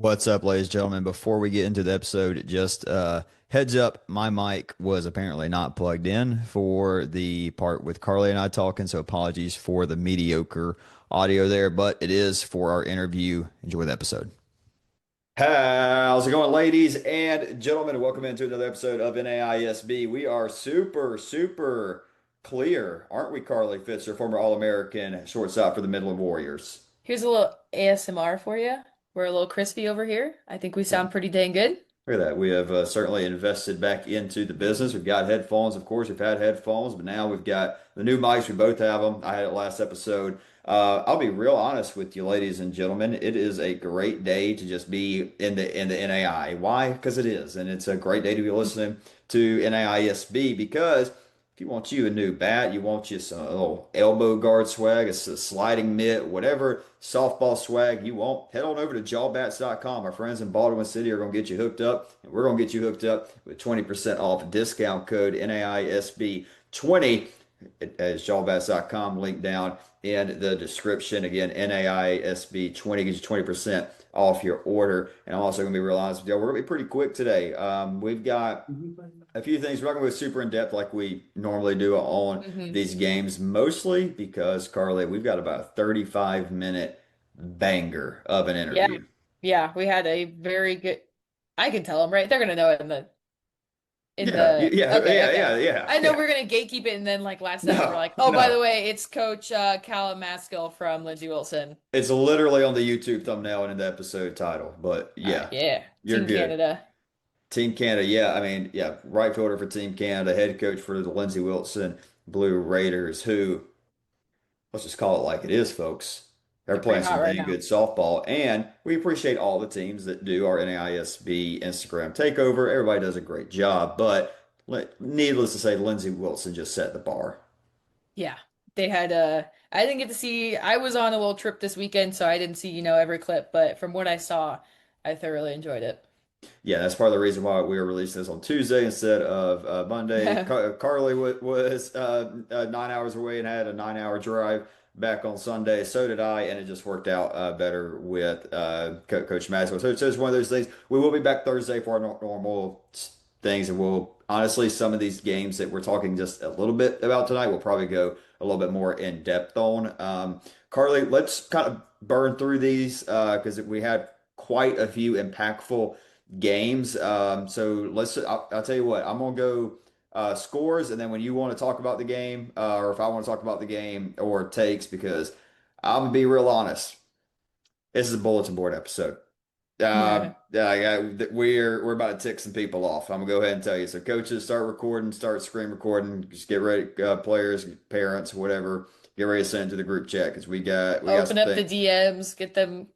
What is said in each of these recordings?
What's up, ladies and gentlemen? Before we get into the episode, just heads up, my mic was apparently not plugged in for the part with Carly and I talking, so apologies for the mediocre audio there, but it is for our interview. Enjoy the episode. How's it going, ladies and gentlemen? Welcome into another episode of NAISB. We are super clear, aren't we, Carly Fitzer, former All-American shortstop for the Midland Warriors? Here's a little ASMR for you. We're a little crispy over here. I think we sound pretty dang good. Look at that. We have certainly invested back into the business. We've got headphones, of course. We've had headphones, but now we've got the new mics. We both have them. I had it last episode. I'll be real honest with you, ladies and gentlemen. It is a great day to just be in the NAI. Why? Because it is, and it's a great day to be listening to NAISB because if you want you a new bat, you want you some little elbow guard swag, a sliding mitt, whatever softball swag you want, head on over to jawbats.com. Our friends in Baldwin City are going to get you hooked up, and we're going to get you hooked up with 20% off discount code NAISB20 at jawbats.com, link down in the description. Again, NAISB20 gets you 20% off your order. And I'm also going to be real honest with you. We're going to be pretty quick today. We've got a few things. We're not going to go super in depth like we normally do on hmm these games, mostly because, Carly, we've got about a 35-minute banger of an Yeah. interview. Yeah, we had a very good I can tell them, right? They're gonna know it in Yeah, the yeah, okay, yeah, okay. yeah, yeah, I know yeah. we're gonna gatekeep it and then like last second we're No, like, oh by the no. way, it's Coach Callum Maskill from Lindsey Wilson. It's literally on the YouTube thumbnail and in the episode title. But yeah, Yeah. you're Team good. Canada. Team Canada, yeah. I mean, yeah, right fielder for Team Canada, head coach for the Lindsey Wilson Blue Raiders, who, let's just call it like it is, folks. They're They're pretty playing hot some right dang now. good softball. And we appreciate all the teams that do our NAISB Instagram takeover. Everybody does a great job. But needless to say, Lindsey Wilson just set the bar. Yeah. They had I didn't get to see I was on a little trip this weekend, so I didn't see, every clip, but from what I saw, I thoroughly enjoyed it. Yeah, that's part of the reason why we were releasing this on Tuesday instead of Monday. Carly was 9 hours away and had a 9 hour drive back on Sunday. So did I, and it just worked out better with Coach Maxwell. So it's one of those things. We will be back Thursday for our normal things, and we'll honestly some of these games that we're talking just a little bit about tonight, we'll probably go a little bit more in depth on. Carly, let's kind of burn through these because we had quite a few impactful games. So I'll tell you what, I'm gonna go scores, and then when you want to talk about the game, or if I want to talk about the game or takes, because I'm gonna be real honest, this is a bulletin board episode. Yeah, we're about to tick some people off. I'm gonna go ahead and tell you. So coaches, start recording, start screen recording. Just get ready, players, parents, whatever. Get ready to send it to the group chat because we got Open some up the things. DMs, get them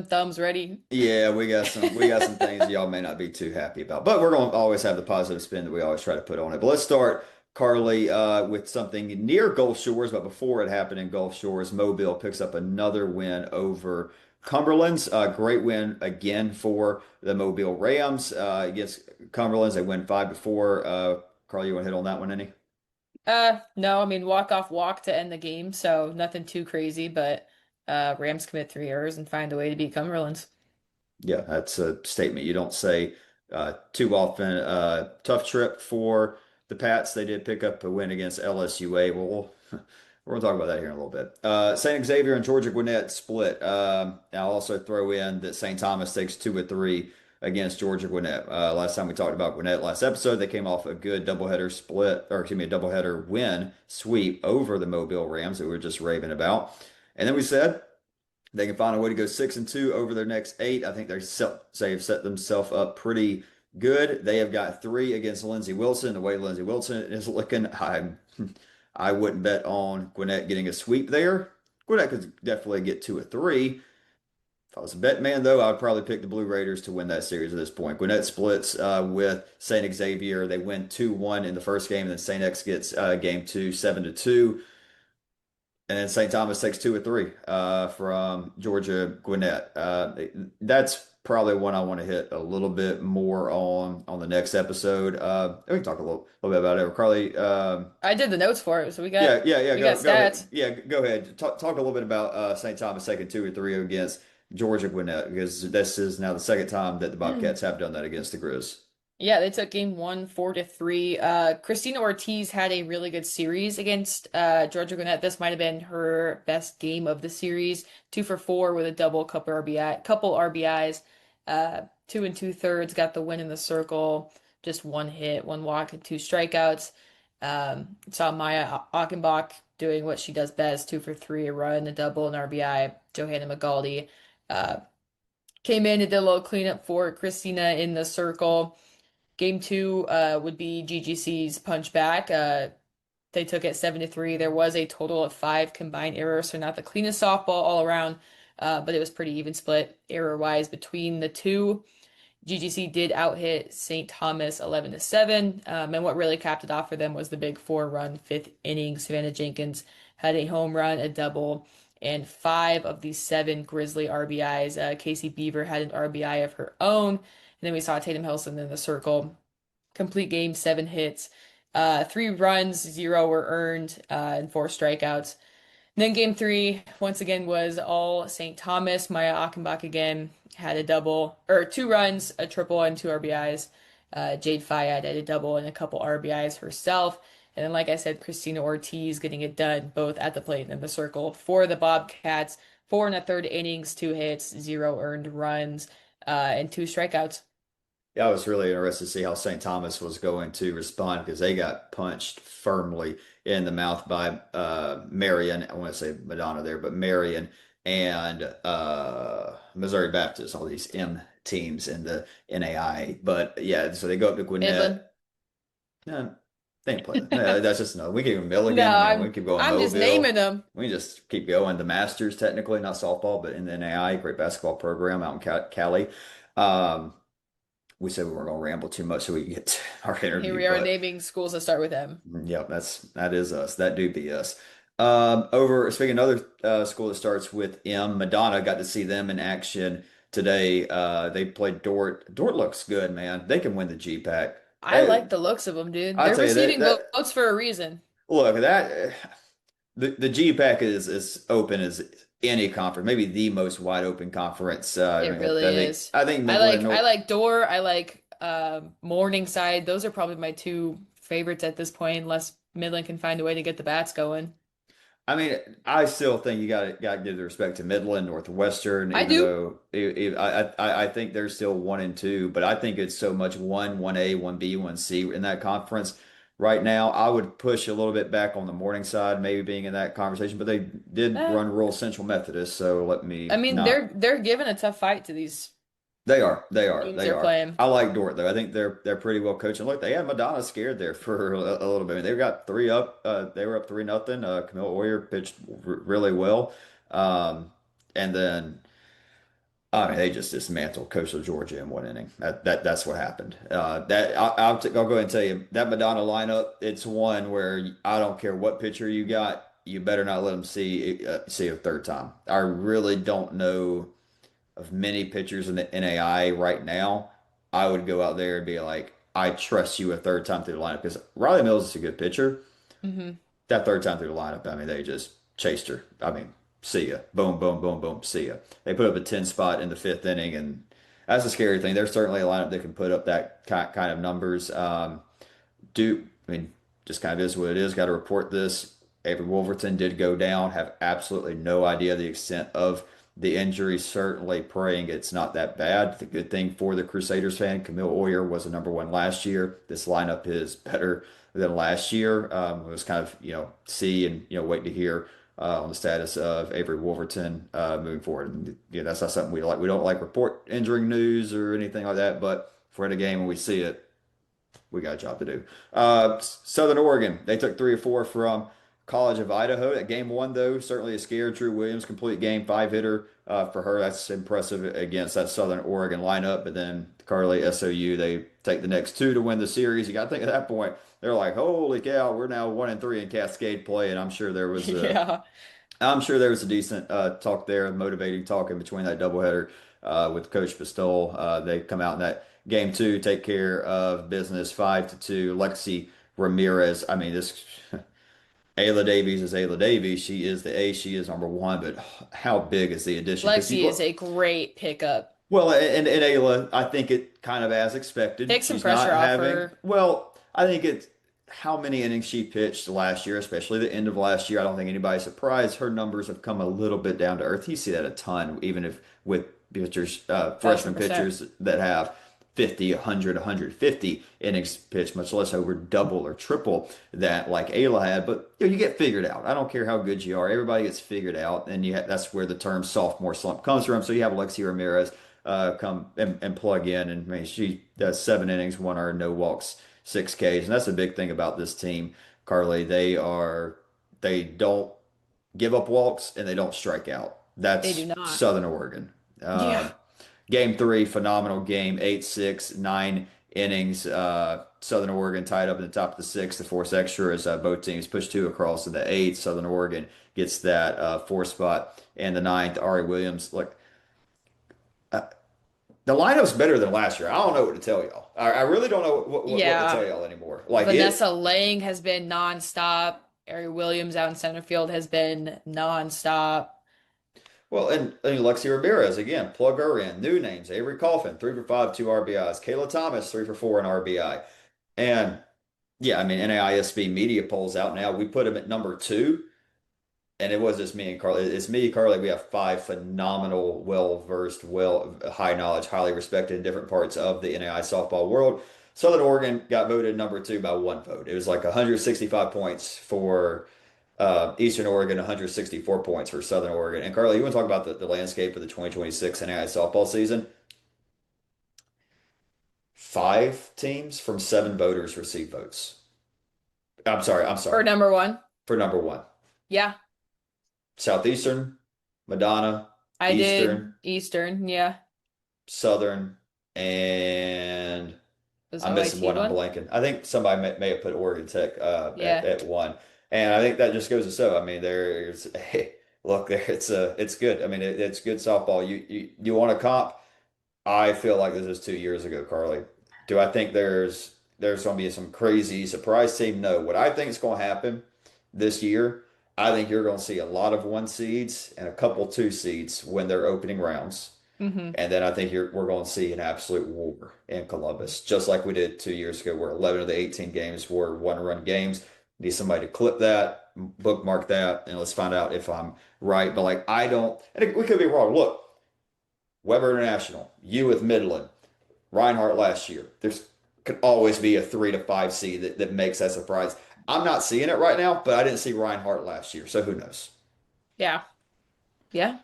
thumbs ready. Yeah, we got some things y'all may not be too happy about, but we're going to always have the positive spin that we always try to put on it. But let's start, Carly, with something near Gulf Shores, but before it happened in Gulf Shores, Mobile picks up another win over Cumberland's. Great win again for the Mobile Rams against Cumberland's. They win 5-4. Carly, you want to hit on that one, any? No, I mean walk to end the game, so nothing too crazy, but Rams commit 3 errors and find a way to beat Cumberland's. Yeah, that's a statement you don't say too often. Tough trip for the Pats. They did pick up a win against LSUA. Well, we're going to talk about that here in a little bit. St. Xavier and Georgia Gwinnett split. I'll also throw in that St. Thomas takes 2 of 3 against Georgia Gwinnett. Last time we talked about Gwinnett last episode, they came off a good doubleheader split, or excuse me, a doubleheader win sweep over the Mobile Rams that we were just raving about. And then we said, they can find a way to go 6-2 over their next 8. I think they've set themselves up pretty good. They have got 3 against Lindsey Wilson. The way Lindsey Wilson is looking, I wouldn't bet on Gwinnett getting a sweep there. Gwinnett could definitely get 2 of 3. If I was a bet man, though, I'd probably pick the Blue Raiders to win that series at this point. Gwinnett splits with St. Xavier. They win 2-1 in the first game, and then St. X gets game 2, 7-2. And then St. Thomas takes 2 of 3 from Georgia Gwinnett. That's probably one I want to hit a little bit more on the next episode. We can talk a little bit about it. Carly, I did the notes for it, so we got yeah, we got go ahead. stats. Yeah, go ahead. Talk a little bit about St. Thomas taking 2 or 3 against Georgia Gwinnett because this is now the second time that the Bobcats have done that against the Grizz. Yeah, they took game one, 4-3. Christina Ortiz had a really good series against Georgia Gwinnett. This might have been her best game of the series. 2 for 4 with a double, couple RBIs, 2 2/3, got the win in the circle. Just one hit, one walk, and two strikeouts. Saw Maya Achenbach doing what she does best, 2 for 3, a run, a double, an RBI. Johanna Magaldi uh, came in and did a little cleanup for Christina in the circle. Game two would be GGC's punch back. They took it 7-3. There was a total of 5 combined errors, so not the cleanest softball all around, but it was pretty even split error-wise between the two. GGC did outhit St. Thomas 11-7, and what really capped it off for them was the big 4-run fifth inning. Savannah Jenkins had a home run, a double, and 5 of the 7 Grizzly RBIs. Casey Beaver had an RBI of her own, and then we saw Tatum Hilson in the circle. Complete game, 7 hits, 3 runs, 0 were earned, and 4 strikeouts. Then game three, once again, was all St. Thomas. Maya Achenbach again had a double, or 2 runs, a triple, and 2 RBIs. Jade Fayad had a double and a couple RBIs herself. And then, like I said, Christina Ortiz getting it done both at the plate and in the circle for the Bobcats. 4 1/3 innings, 2 hits, 0 earned runs, and 2 strikeouts. Yeah, I was really interested to see how St. Thomas was going to respond because they got punched firmly in the mouth by Marion. I want to say Madonna there, but Marion and Missouri Baptist, all these M teams in the NAI. But yeah, so they go up to Midland. Gwinnett. No, they ain't playing. No, that's just no. We can go No, Milligan. I mean, we keep going I'm just naming Mobile. them. We just keep going. The Masters, technically, not softball, but in the NAI, great basketball program out in Cali. Um, we said we weren't going to ramble too much so we can get to our Here interview, we are but naming schools that start with M. yeah, that is us. That do be us. Over speaking of another school that starts with M, Madonna got to see them in action today. They played Dort. Dort looks good, man. They can win the GPAC. I They, like the looks of them, dude. I They're tell you receiving that votes for a reason. look that the GPAC is as open as any conference, maybe the most wide open conference. It really is. I think I Midland like I North. like Door. I like Morningside. Those are probably my two favorites at this point, unless Midland can find a way to get the bats going. I mean, I still think you got to give the respect to Midland, Northwestern, I even do. though I think they're still 1 and 2, but I think it's so much one A, 1B, 1C in that conference right now. I would push a little bit back on the morning side, maybe being in that conversation, but they did Eh, run Rural Central Methodist, so let I me mean, not. they're giving a tough fight to these They are, they are, teams they they're are. playing. I like Dort though. I think they're pretty well coached. And look, they had Madonna scared there for a little bit. I mean, they got three up. They were up 3-0. Camille Oyer pitched really well. Um, and then I mean, they just dismantled Coastal Georgia in 1 inning. That's what happened. I'll go ahead and tell you that Madonna lineup. It's one where I don't care what pitcher you got, you better not let them see a third time. I really don't know of many pitchers in the NAI right now. I would go out there and be like, I trust you a third time through the lineup because Riley Mills is a good pitcher. Hmm. That third time through the lineup, I mean, they just chased her. I mean, see ya. Boom, boom, boom, boom, see ya. They put up a 10 spot in the fifth inning, and that's a scary thing. There's certainly a lineup that can put up that kind of numbers. I mean, just kind of is what it is. Got to report this. Avery Wolverton did go down. Have absolutely no idea the extent of the injury. Certainly praying it's not that bad. The good thing for the Crusaders fan, Camille Oyer was the number one last year. This lineup is better than last year. It was kind of, see and, wait to hear on the status of Avery Wolverton moving forward. And, that's not something we like. We don't like report injuring news or anything like that, but if we're in a game and we see it, we got a job to do. Southern Oregon, they took 3-4 from College of Idaho. That game one, though, certainly a scare. Drew Williams, complete game, five-hitter for her. That's impressive against that Southern Oregon lineup. But then Carly SOU, they take the next two to win the series. You got to think at that point, they're like, holy cow, we're now 1-3 in Cascade play. And Yeah. I'm sure there was a decent talk there, motivating talk in between that doubleheader with Coach Pistol. They come out in that game two, take care of business 5-2. Lexi Ramirez. I mean, this Ayla Davies is Ayla Davies. She is the A. She is number one. But how big is the addition? Because you Lexi is look, a great pickup. well, and Ayla, I think it kind of as expected. Take some She's pressure not off having, her. well, I think it's how many innings she pitched last year, especially the end of last year. I don't think anybody's surprised. Her numbers have come a little bit down to earth. You see that a ton, even if with pitchers, freshman 1,000%. pitchers that have 50, 100, 150 innings pitched, much less over double or triple that like Ayla had. But you get figured out. I don't care how good you are. Everybody gets figured out, and that's where the term sophomore slump comes from. So you have Alexi Ramirez come and plug in. And I mean, she does 7 innings, 1 earned, no walks, 6 Ks. And that's a big thing about this team, Carly. They don't give up walks and they don't strike out. They do That's not. Southern Oregon. Yeah. Game three, phenomenal game, 8-6, 9 innings. Southern Oregon tied up in the top of the sixth to force extra as both teams push two across to the eighth. Southern Oregon gets that fourth spot and the ninth. Ari Williams, look, uh, the lineup's better than last year. I don't know what to tell y'all. I really don't know what to tell Yeah. y'all anymore. Like Vanessa it, Lang has been nonstop. Ari Williams out in center field has been nonstop. well, and Lexi Ramirez again, plug her in. New names: Avery Coffin, 3 for 5, 2 RBIs. Kayla Thomas, 3 for 4, an RBI. And yeah, I mean NAISB media polls out now. We put him at number two. And it was just me and Carly. It's me, Carly. We have five phenomenal, well-versed, high knowledge, highly respected in different parts of the NAI softball world. Southern Oregon got voted number two by 1 vote. It was like 165 points for Eastern Oregon, 164 points for Southern Oregon. And Carly, you want to talk about the landscape of the 2026 NAI softball season? 5 teams from 7 voters received votes. I'm For sorry, number one. for number one. Yeah, Southeastern, Madonna, I did Eastern, Eastern. Yeah. Southern, and Was I'm missing OIT one. I'm one? blanking. I think somebody may have put Oregon Tech Yeah. at one, and I think that just goes to show. I mean, there's hey, look there. It's good. I mean, it's good softball. You want a comp? I feel like this is 2 years ago, Carly. Do I think there's going to be some crazy surprise team? No. What I think is going to happen this year, I think you're going to see a lot of 1 seeds and a couple 2 seeds when they're opening rounds. Hmm. And then I think we're going to see an absolute war in Columbus, just like we did 2 years ago, where 11 of the 18 games were 1-run games. Need somebody to clip that, bookmark that, and let's find out if I'm right. But like, I don't, and we could be wrong. Look, Weber International, you with Midland, Reinhardt last year. There's could always be a 3 to 5 seed that makes that surprise. I'm not seeing it right now, but I didn't see Reinhardt last year, so who knows? Yeah. Yeah.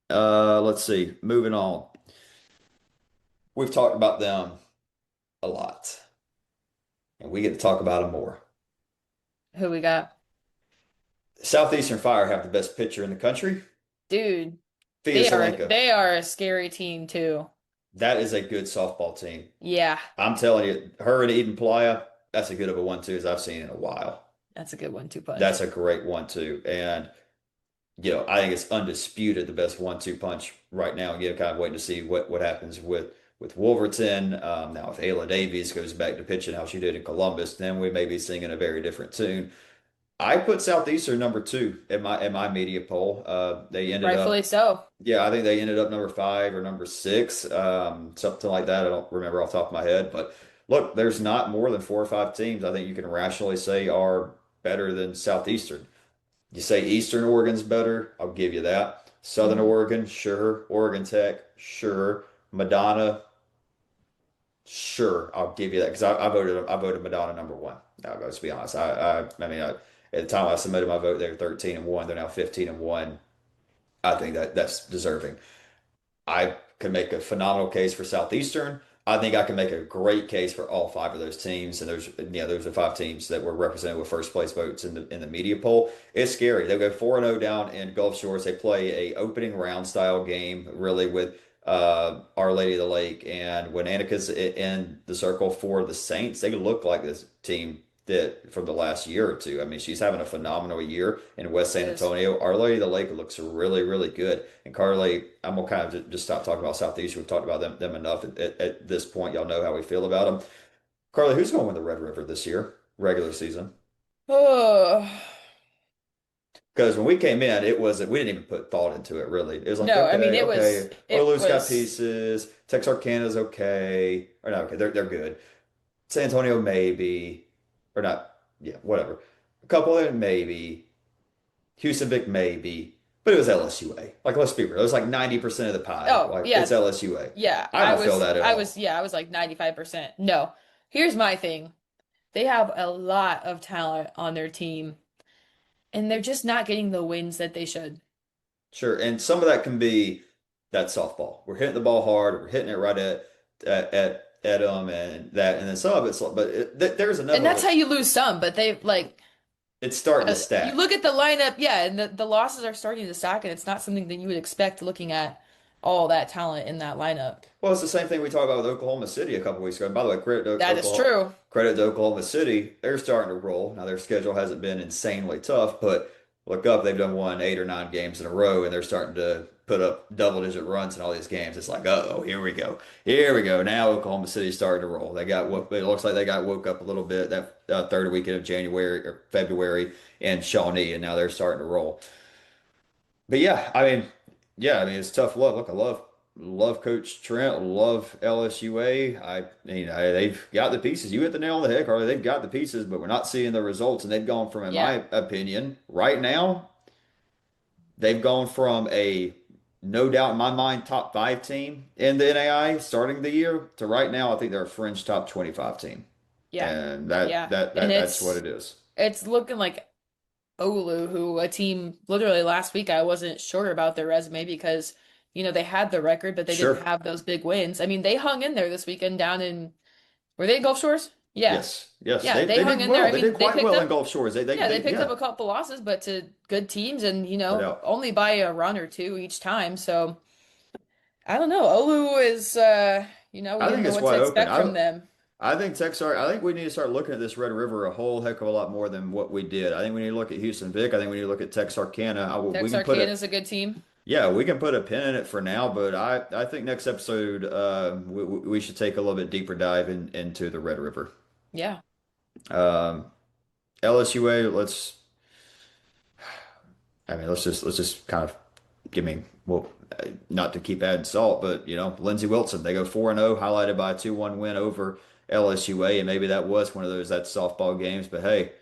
Let's see. Moving on. We've talked about them a lot, and we get to talk about them more. Who we got? Southeastern Fire have the best pitcher in the country, Dude, Fia Zelenka. they are a scary team too. That is a good softball team. Yeah, I'm telling you, her and Eden Playa, that's a good of a 1-2 as I've seen in a while. that's a good one, two punch. That's a great 1-2. And I think it's undisputed the best 1-2 punch right now. And kind of waiting to see what happens with Wolverton. Now, if Ayla Davies goes back to pitching how she did in Columbus, then we may be singing a very different tune. I put Southeastern number two in my media poll. They ended Rightfully up, so. yeah, I think they ended up number five or number six, something like that. I don't remember off the top of my head, but look, there's not more than 4 or 5 teams I think you can rationally say are better than Southeastern. You say Eastern Oregon's better, I'll give you that. Southern Hmm. Oregon, sure. Oregon Tech, sure. Madonna, sure. I'll give you that because I voted Madonna number one. Let's be honest. I mean, at the time I submitted my vote, they were 13-1. They're now 15-1. I think that's deserving. I can make a phenomenal case for Southeastern. I think I can make a great case for all 5 of those teams. And those are 5 teams that were represented with first place votes in the media poll. It's scary. They'll go 4-0 down in Gulf Shores. They play a opening round style game, really with Our Lady of the Lake. And when Annika's in the circle for the Saints, they look like this team that from the last year or two. I mean, she's having a phenomenal year in West She San is. Antonio. Our Lady of the Lake looks really, really good. And Carly, I'm gonna kind of just stop talking about Southeast. We've talked about them enough at this point. Y'all know how we feel about them. Carly, who's going to win the Red River this year, regular season? Oh, Because when we came in, it wasn't, we didn't even put thought into it really. It was like, no, I mean okay, okay, it Olu's got was pieces, Texarkana's okay, or not okay, they're good. San Antonio maybe, or not, yeah, whatever. A couple of them maybe, Houston Vic maybe, but it was LSUA. Like, let's be real, it was like 90% of the pie. oh Like, it's yeah, LSUA. yeah, I don't feel that at all. I was like 95%. No. Here's my thing. They have a lot of talent on their team, and they're just not getting the wins that they should. Sure, and some of that can be that softball. We're hitting the ball hard, we're hitting it right at them, and then some of it's, but there's enough And of that's how a. you lose some, but they like It's starting to you stack. look at the lineup, yeah, and the losses are starting to stack, and it's not something that you would expect looking at all that talent in that lineup. Well, it's the same thing we talked about with Oklahoma City a couple weeks ago. And by the way, That is true. Credit to Oklahoma City. They're starting to roll. Now their schedule hasn't been insanely tough, but look up, they've done won 8 or 9 games in a row, and they're starting to put up double-digit runs in all these games. It's like, uh-oh, here we go. Here we go. Now Oklahoma City's starting to roll. It looks like they got woke up a little bit that third weekend of January or February in Shawnee, and now they're starting to roll. But yeah, I mean, it's tough love. Look, I love Coach Trent, love LSUA. They've got the pieces. You hit the nail on the head, Carly. They've got the pieces, but we're not seeing the results. And they've gone from, in Yeah. my opinion, right now, they've gone from a no doubt in my mind top five team in the NAI starting the year to right now, I think they're a fringe top 25 team. Yeah. And Yeah. And that's what it is. it's looking like Olu, who a team literally last week I wasn't sure about their resume because, they had the record, but they didn't Sure. have those big wins. I mean, they hung in there this weekend down in, were they in Gulf Shores? Yeah. Yes. Yes. Yeah, they They hung did in there. well. I They mean, did quite well in Gulf Shores. they picked up Yeah, a couple losses, but to good teams and, no doubt. only by a run or two each time. So I don't know. Olu is, we I didn't think know it's what to wide open. expect from them. I think we need to start looking at this Red River a whole heck of a lot more than what we did. I think we need to look at Houston Vic. I think we need to look at Texarkana. We can put Texarkana it, is a good team. yeah, we can put a pin in it for now, but I think next episode we should take a little bit deeper dive into the Red River. Yeah. Um, LSUA, let's just kind of give me, well, not to keep adding salt, but Lindsey Wilson, they go 4-0, highlighted by a 2-1 win over LSUA, and maybe that was one of those that softball games. But hey,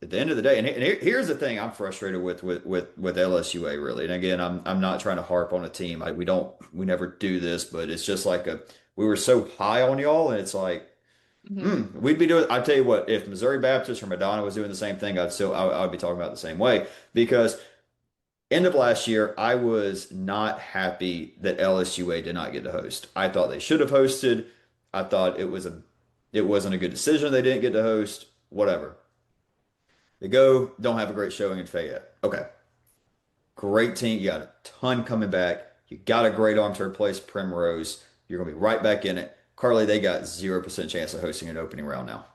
at the end of the day, and here's the thing I'm frustrated with LSUA really. And again, I'm not trying to harp on a team. We never do this, but it's just like we were so high on y'all, and it's like. Hmm. We'd be doing. I tell you what, if Missouri Baptist or Madonna was doing the same thing, I would be talking about it the same way because end of last year, I was not happy that LSUA did not get to host. I thought they should have hosted. I thought it wasn't a good decision they didn't get to host. Whatever. They don't have a great showing in Fayette. Okay, great team. You got a ton coming back. You got a great arm to replace Primrose. You're gonna be right back in it. Carly, they got 0% chance of hosting an opening round now.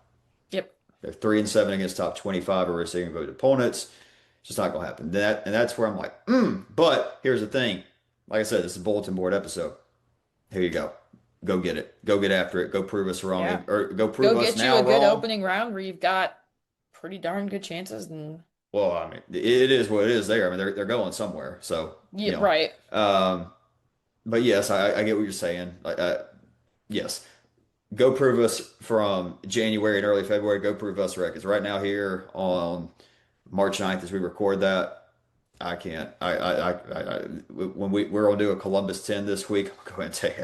Yep. They're 3-7 against top 25 or receiving vote opponents. It's just not going to happen. That's where I'm like, But here's the thing. Like I said, this is a bulletin board episode. Here you go. Go get it. Go get after it. Go prove us wrong, Yeah. or go prove Go us get you now a good wrong. opening round where you've got pretty darn good chances and Well, I mean, it is what it is there. I mean, they're going somewhere. So, yeah, right. but yes, I get what you're saying. Yes, go prove us from January and early February. Go prove us right. Because right now here on March 9th, as we record that, I can't. When we're gonna do a Columbus 10 this week, I'm going to take.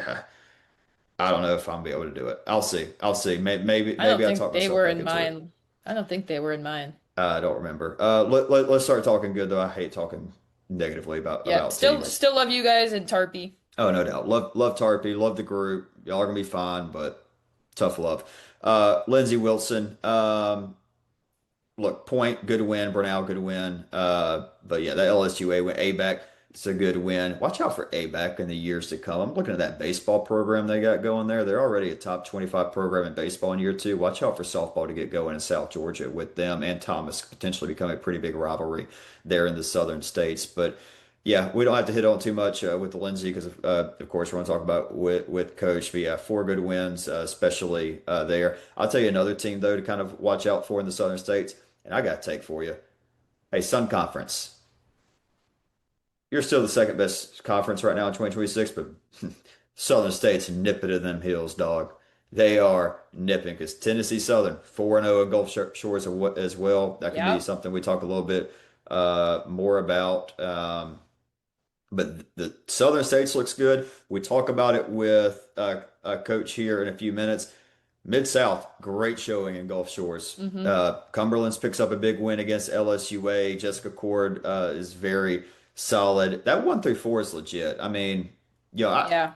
I don't know if I'm gonna be able to do it. I'll see. I'll see. I don't Maybe I think talk they myself were back in into it. mine. I don't think they were in mine. I don't remember. Let's start talking good though. I hate talking negatively Yeah, about teams. still love you guys and Tarpy. Oh, no doubt. Love Tarpey. Love the group. Y'all are gonna be fine, but tough love. Lindsey Wilson. Look, Point, good win. Bernal, good win. But yeah, that LSUA went A back. It's a good win. Watch out for A back in the years to come. I'm looking at that baseball program they got going there. They're already a top 25 program in baseball in year two. Watch out for softball to get going in South Georgia with them and Thomas potentially become a pretty big rivalry there in the southern states. But yeah, we don't have to hit on too much with the Lindsay because of course we're going to talk about with Coach. But yeah, 4 good wins, especially there. I'll tell you another team though to kind of watch out for in the southern states. and I got a take for you. Hey, Sun Conference. You're still the second best conference right now in 2026, but Southern State's nipping in them hills, dog. They are nipping because Tennessee Southern 4-0 in Gulf Shores as well. That can be Yep. something we talk a little bit more about. But the Southern States looks good. We talk about it with a coach here in a few minutes. Mid-South, great showing in Gulf Shores. Hmm. Cumberland's picks up a big win against LSUA. Jessica Cord is very solid. That 1 through 4 is legit. I mean, Yeah.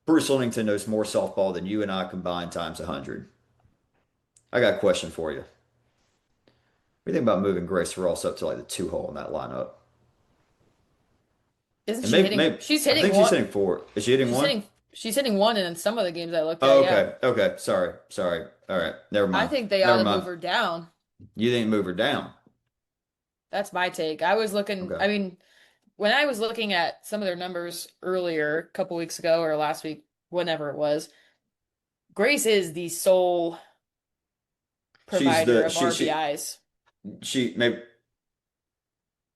Bruce Lennington knows more softball than you and I combined times 100. I got a question for you. What do you think about moving Grace Ross up to like the 2 hole in that lineup? Isn't And she hitting? She's I hitting think she's one. hitting 4. Is she hitting She's 1? hitting. She's hitting one in some of the games I looked at. Oh, Yeah. okay. Okay. Sorry. All right. Never I mind. think they ought Never to mind. move her down. You didn't move her down. That's my take. I was looking, Okay. I mean, when I was looking at some of their numbers earlier, a couple weeks ago or last week, whenever it was, Grace is the sole She's provider the of RBIs. she maybe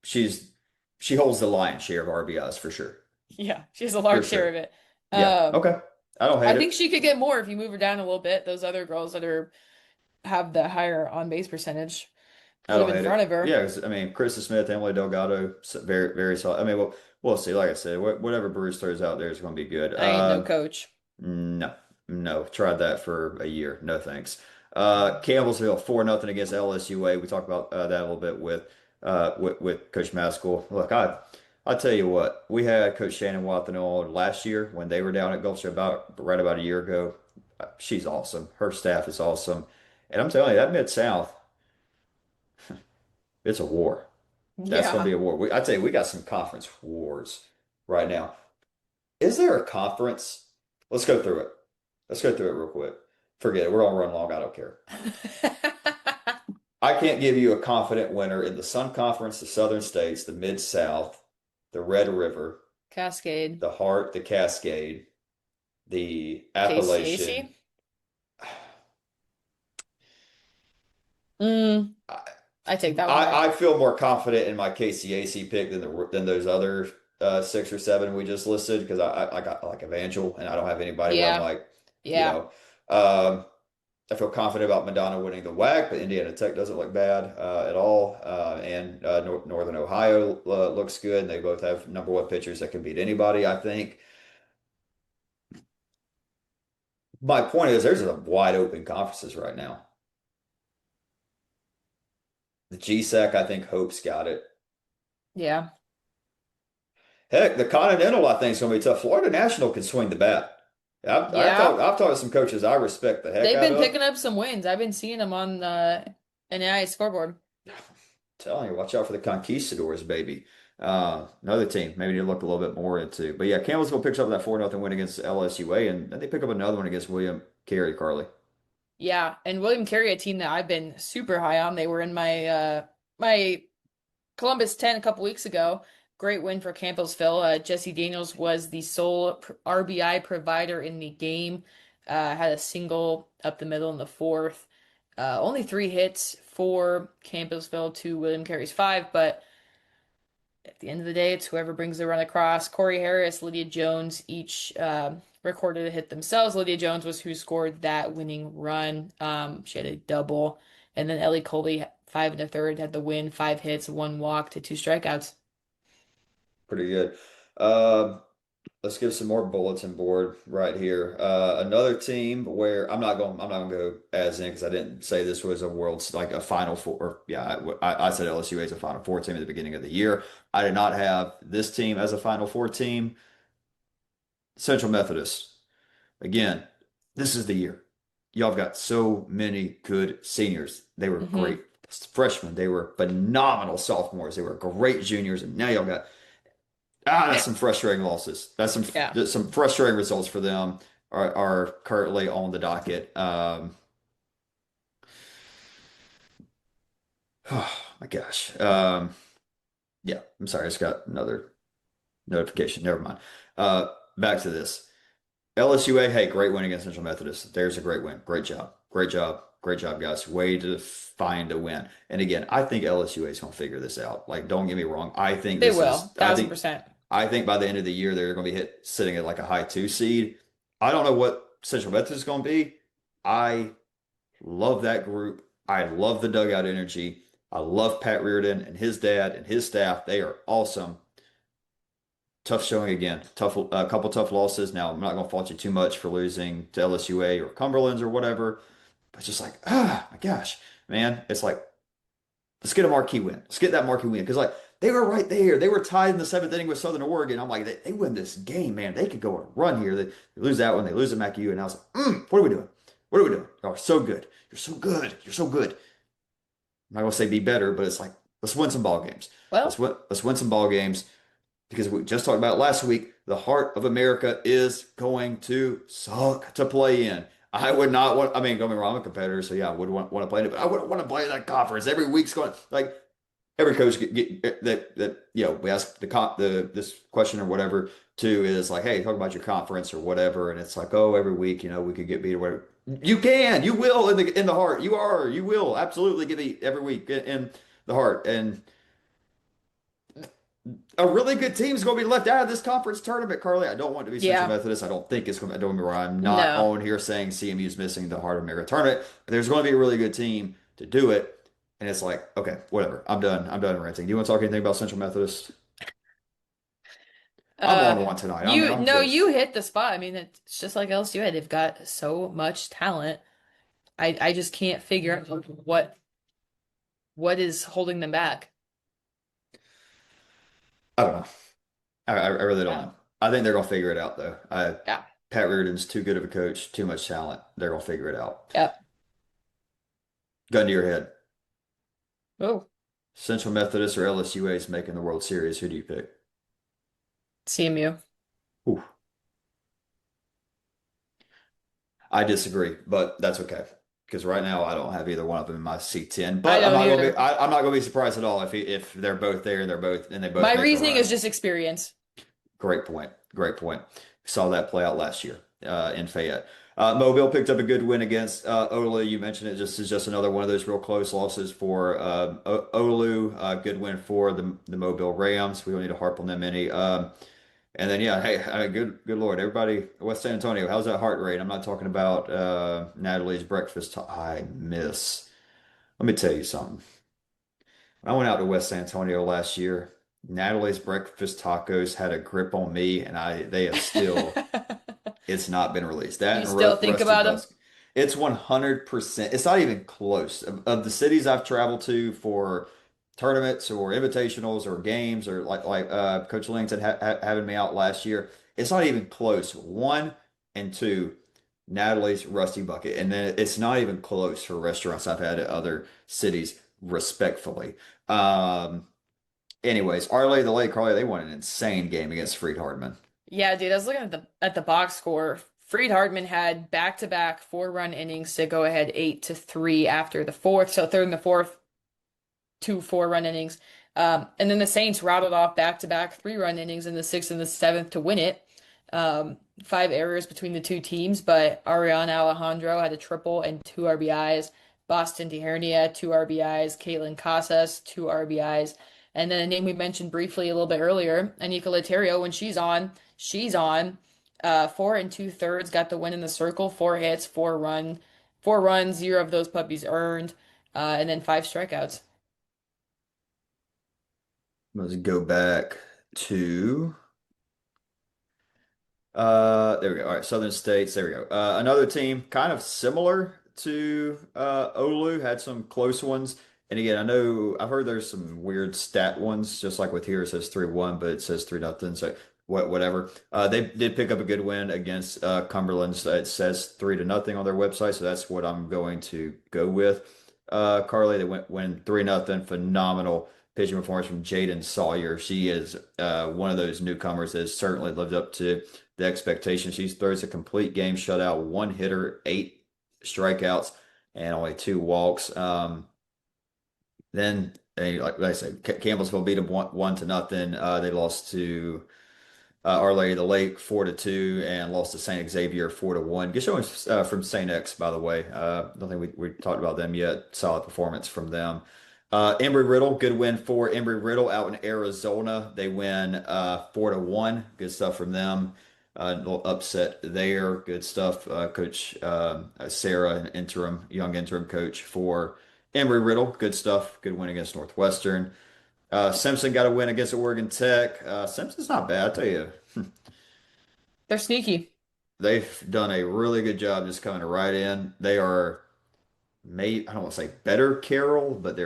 she's she holds the lion's share of RBIs for sure. Yeah, she has a For large share sure. of it. Yeah. Um, Okay. I don't I hate think it. she could get more if you move her down a little bit. Those other girls that are have the higher on base percentage I put them don't in hate front it. of her. Yeah, 'cause, I mean, Krista Smith, Emily Delgado, very solid. I mean, we'll see. Like I said, whatever Bruce throws out there is going to be good. I ain't no coach. No, no, tried that for a year. No thanks. Campbellsville 4-0 against LSUA. We talked about that a little bit with Coach Maskill. Look, I tell you what, we had Coach Shannon Watson on last year when they were down at Gulfshire right about a year ago. She's awesome. Her staff is awesome, and I'm telling you, that Mid South, it's a war. That's going to be Yeah. a war. I tell you, we got some conference wars right now. Is there a conference? Let's go through it. Let's go through it real quick. Forget it. We're on run long. I don't care. I can't give you a confident winner in the Sun Conference, the Southern States, the Mid South, the Red River, Cascade. the Heart, the Cascade, the Appalachian. KCAC? Mm, I, I take that one back. I feel more confident in my KCAC pick than those other 6 or 7 we just listed because I got like Evangel and I don't have anybody where I'm Yeah. like, you Yeah. know, um, I feel confident about Madonna winning the WAC, but Indiana Tech doesn't look bad at all. And Northern Ohio looks good. And they both have #1 pitchers that can beat anybody, I think. My point is, there's some wide open conferences right now. The GSAC, I think Hope's got it. Yeah. Heck, the Continental, I think, is going to be tough. Florida National can swing the bat. Yeah. I've talked to some coaches I respect the heck They've out been of. picking up some wins. I've been seeing them on the NAI scoreboard. Telling you, watch out for the Conquistadors, baby. Another team, maybe you look a little bit more into. But yeah, Campbellsville picks up that 4-0 win against LSUA, and then they pick up another one against William Carey, Carly. Yeah, and William Carey, a team that I've been super high on. They were in my Columbus 10 a couple weeks ago. Great win for Campbellsville. Jesse Daniels was the sole RBI provider in the game. Had a single up the middle in the fourth. Only 3 hits for Campbellsville to William Carey's 5, but at the end of the day, it's whoever brings the run across. Corey Harris, Lydia Jones each recorded a hit themselves. Lydia Jones was who scored that winning run. She had a double. And then Ellie Colby, 5 1/3, had the win, 5 hits, 1 walk to 2 strikeouts. Pretty good. Let's give some more bulletin board right here. Another team where I'm not going to go as in because I didn't say this was a world's like a Final Four. Or, yeah, I said LSU as a Final Four team at the beginning of the year. I did not have this team as a Final Four team. Central Methodist. Again, this is the year. Y'all have got so many good seniors. They were Hmm. great freshmen. They were phenomenal sophomores. They were great juniors. And now y'all got that's some frustrating losses. Yeah. That's some frustrating results for them are currently on the docket. Oh my gosh. Yeah, I'm sorry. I just got another notification. Never mind. Back to this. LSUA, hey, great win against Central Methodist. There's a great win. Great job. Great job. Great job, guys. Way to find a win. And again, I think LSUA is going to figure this out. Like, don't get me wrong. They will, I 1000%. I think by the end of the year, they're going to be sitting at like a high two seed. I don't know what Central Methodist is going to be. I love that group. I love the dugout energy. I love Pat Reardon and his dad and his staff. They are awesome. Tough showing again. A couple tough losses. Now, I'm not going to fault you too much for losing to LSUA or Cumberland's or whatever, but just like, my gosh, man, it's like, let's get a marquee win. Let's get that marquee win because like they were right there. They were tied in the seventh inning with Southern Oregon. I'm like, they win this game, man. They could go on a run here. They lose that one. They lose to MacU, and I was like, what are we doing? What are we doing? Y'all are so good. You're so good. You're so good. I'm not gonna say be better, but it's like let's win some ball games. Well, Let's win some ball games because we just talked about last week. The heart of America is going to suck to play in. I would not want. I mean, don't get me wrong, I'm a competitor, so yeah, I would want to play it, but I wouldn't want to play that conference. Every week's going like every coach that we ask the this question or whatever too is like, hey, talk about your conference or whatever, and it's like, oh, every week, we could get beat or whatever. You will in the heart. You will absolutely get beat every week in the heart, and a really good team is going to be left out of this conference tournament, Carly. I don't want to be Central yeah, Methodist. I don't think it's going to. I don't remember. I'm not no. on here saying CMU is missing the Heart of America tournament, but there's going to be a really good team to do it. And it's like, okay, whatever. I'm done. I'm done ranting. Do you want to talk anything about Central Methodist? I'm Uh, on one tonight. I mean, you I'm no, you just. hit the spot. I mean, it's just like LSU. They've got so much talent. I just can't figure out what is holding them back. I don't know. I really don't Yeah, know. I think they're going to figure it out though. yeah, Pat Reardon's too good of a coach, too much talent. They're going to figure it out. yeah. Gun to your head. Oh, Central Methodist or LSUA is making the World Series. Who do you pick? CMU. Ooh. I disagree, but that's okay. Because right now I don't have either one of them in my C10. I But don't either. I'm not gonna be surprised at all if they're both there and they My both make a reasoning is run. just experience. Great point. Great point. Saw that play out last year in Fayette. Mobile picked up a good win against Olu. You mentioned it just is just another one of those real close losses for Olu. Good win for the Mobile Rams. We don't need to harp on them any. And then yeah, hey, good Lord, everybody, West San Antonio, how's that heart rate? I'm not talking about Natalie's breakfast. I miss. Let me tell you something. When I went out to West San Antonio last year, Natalie's breakfast tacos had a grip on me, and they have still it's not been released. That You and still think Rusty about them? Busk. It's 100%. It's not even close. Of the cities I've traveled to for tournaments or invitationals or games or like Coach Langton having me out last year, it's not even close. One and two, Natalie's Rusty Bucket. And then it's not even close for restaurants I've had at other cities, respectfully. Um, anyways, the Lake Carly, they won an insane game against Freed Hardman. Yeah, dude, I was looking at the box score. Freed Hartman had back-to-back four-run innings to go ahead 8-3 after the fourth. So third and the fourth, two four-run innings. And then the Saints rattled off back-to-back three-run innings in the sixth and the seventh to win it. Five errors between the two teams, but Ariana Alejandro had a triple and two RBIs. Boston DeHernia, two RBIs. Caitlin Casas, two RBIs. And then a name we mentioned briefly a little bit earlier, Anika Laterio, when she's on. 4 2/3, got the win in the circle, 4 hits, 4 runs, zero of those puppies earned, and then 5 strikeouts. Let's go back to there we go. All right, Southern States. There we go. Another team kind of similar to Olu had some close ones. And again, I know I've heard there's some weird stat ones, just like with here it says 3-1, but it says 3-0. So whatever. They did pick up a good win against Cumberland. So it says 3-0 on their website, so that's what I'm going to go with. Carly, they win 3-0. Phenomenal pitching performance from Jaden Sawyer. She is one of those newcomers that has certainly lived up to the expectation. She throws a complete game shutout, one hitter, 8 strikeouts, and only 2 walks. Then, like I said, Campbellsville beat them 1-0. They lost to Our Lady of the Lake 4-2 and lost to Saint Xavier 4-1. Good showing from Saint X, by the way. Don't think we talked about them yet. Solid performance from them. Embry-Riddle, good win for Embry-Riddle out in Arizona. They win 4-1. Good stuff from them. Little upset there. Good stuff. Coach Sarah, an young interim coach for Embry-Riddle. Good stuff. Good win against Northwestern. Simpson got a win against Oregon Tech. Simpson's not bad, I tell you. They're sneaky. They've done a really good job just coming right in. They are made, I don't want to say better Carroll, but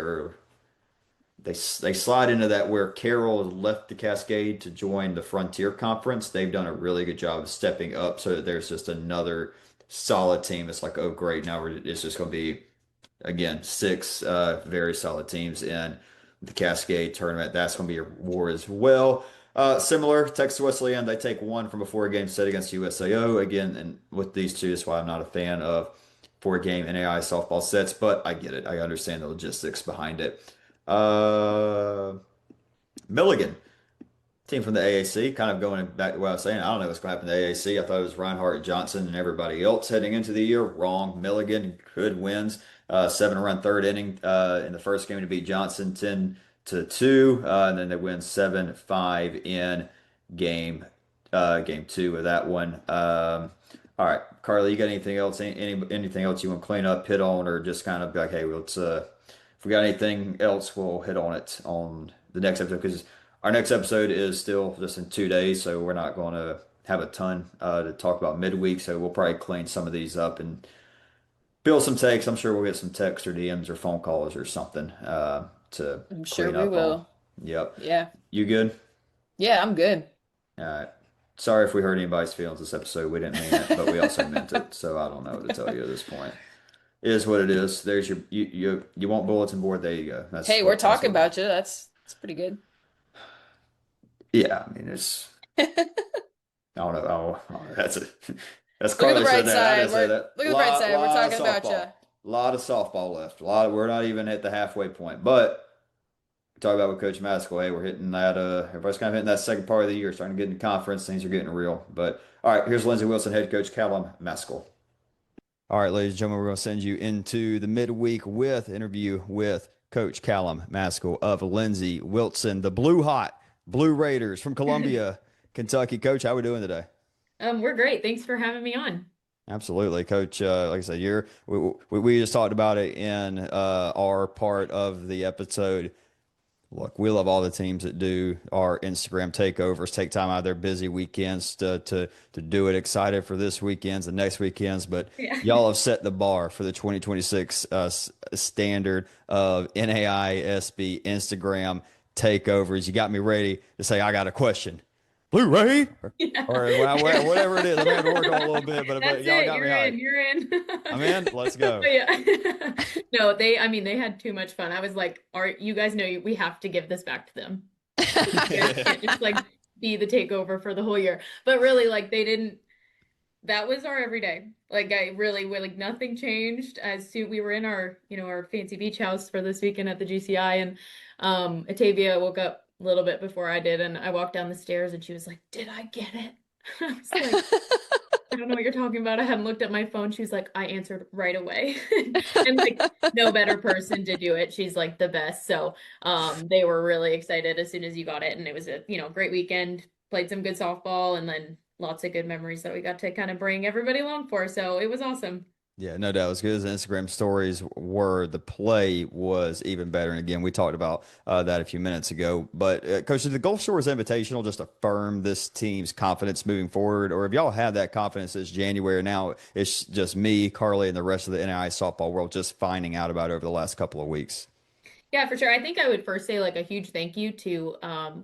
they slide into that where Carroll left the Cascade to join the Frontier Conference. They've done a really good job of stepping up so that there's just another solid team. It's like, oh great, it's just going to be again, six very solid teams in the Cascade tournament. That's going to be a war as well. Similar, Texas Wesleyan, they take one from a four-game set against USAO. Again, and with these two, that's why I'm not a fan of four-game NAI softball sets, but I get it. I understand the logistics behind it. Uh, Milligan. Team from the AAC, kind of going back to what I was saying. I don't know what's going to happen to the AAC. I thought it was Reinhardt, Johnson, and everybody else heading into the year. Wrong. Milligan, good wins. 7-run third inning in the first game to beat Johnson 10-2. And then they win 7-5 in game game two of that one. All right, Carly, you got anything else? Anything else you want to clean up, hit on, or just kind of be like, hey, let's if we got anything else, we'll hit on it on the next episode because our next episode is still just in 2 days, so we're not going to have a ton to talk about midweek. So we'll probably clean some of these up and build some takes. I'm sure we'll get some text or DMs or phone calls or something to I'm sure clean we up on. will. Yep. Yeah. You good? Yeah, I'm good. All right. Sorry if we hurt anybody's feelings this episode. We didn't mean it, but we also meant it. So I don't know what to tell you at this point. It is what it is. There's you want bulletin board. There you go. Hey, we're That's talking what. about you. That's pretty good. Yeah. I mean, it's. I don't know. That's it. That's Look at the Carly said bright that. I side. didn't say We're that. look at the bright side. We're Lot of talking about you. softball. Lot of softball left. We're not even at the halfway point. But we talk about with Coach Maskill. Hey, we're hitting that. Everybody's kind of hitting that second part of the year, starting to get into conference. Things are getting real. But all right, here's Lindsey Wilson, head coach Callum Maskill. All right, ladies and gentlemen, we're going to send you into the midweek with interview with Coach Callum Maskill of Lindsey Wilson, the Blue Hot Blue Raiders from Columbia, Kentucky. Coach, how are we doing today? We're great. Thanks for having me on. Absolutely, Coach. Like I said, we just talked about it in our part of the episode. Look, we love all the teams that do our Instagram takeovers, take time out of their busy weekends to do it. Excited for this weekend's, the next weekends, but Yeah. y'all have set the bar for the 2026 standard of NAISB Instagram takeovers. You got me ready to say I got a question. Blu-ray Yeah. or whatever it is. I may have to work on a little bit, but That's y'all it. got me You're hyped. in. You're in. I'm in. Let's go. But yeah. No, I mean, they had too much fun. I was like, you guys know we have to give this back to them. You guys can't just like be the takeover for the whole year. But really, like they didn't, that was our everyday. Like I really, like nothing changed as soon we were in our fancy beach house for this weekend at the GCI and Atavia woke up a little bit before I did and I walked down the stairs and she was like, "Did I get it?" I was like, "I don't know what you're talking about. I hadn't looked at my phone." She was like, "I answered right away." And like no better person to do it. She's like the best. So they were really excited as soon as you got it and it was a, great weekend. Played some good softball and then lots of good memories that we got to kind of bring everybody along for. So it was awesome. Yeah, no doubt. As good as the Instagram stories were, the play was even better. And again, we talked about that a few minutes ago. But, Coach, did the Gulf Shores Invitational just affirm this team's confidence moving forward? Or have y'all had that confidence this January? Now it's just me, Carly, and the rest of the NII softball world just finding out about it over the last couple of weeks? Yeah, for sure. I think I would first say like a huge thank you to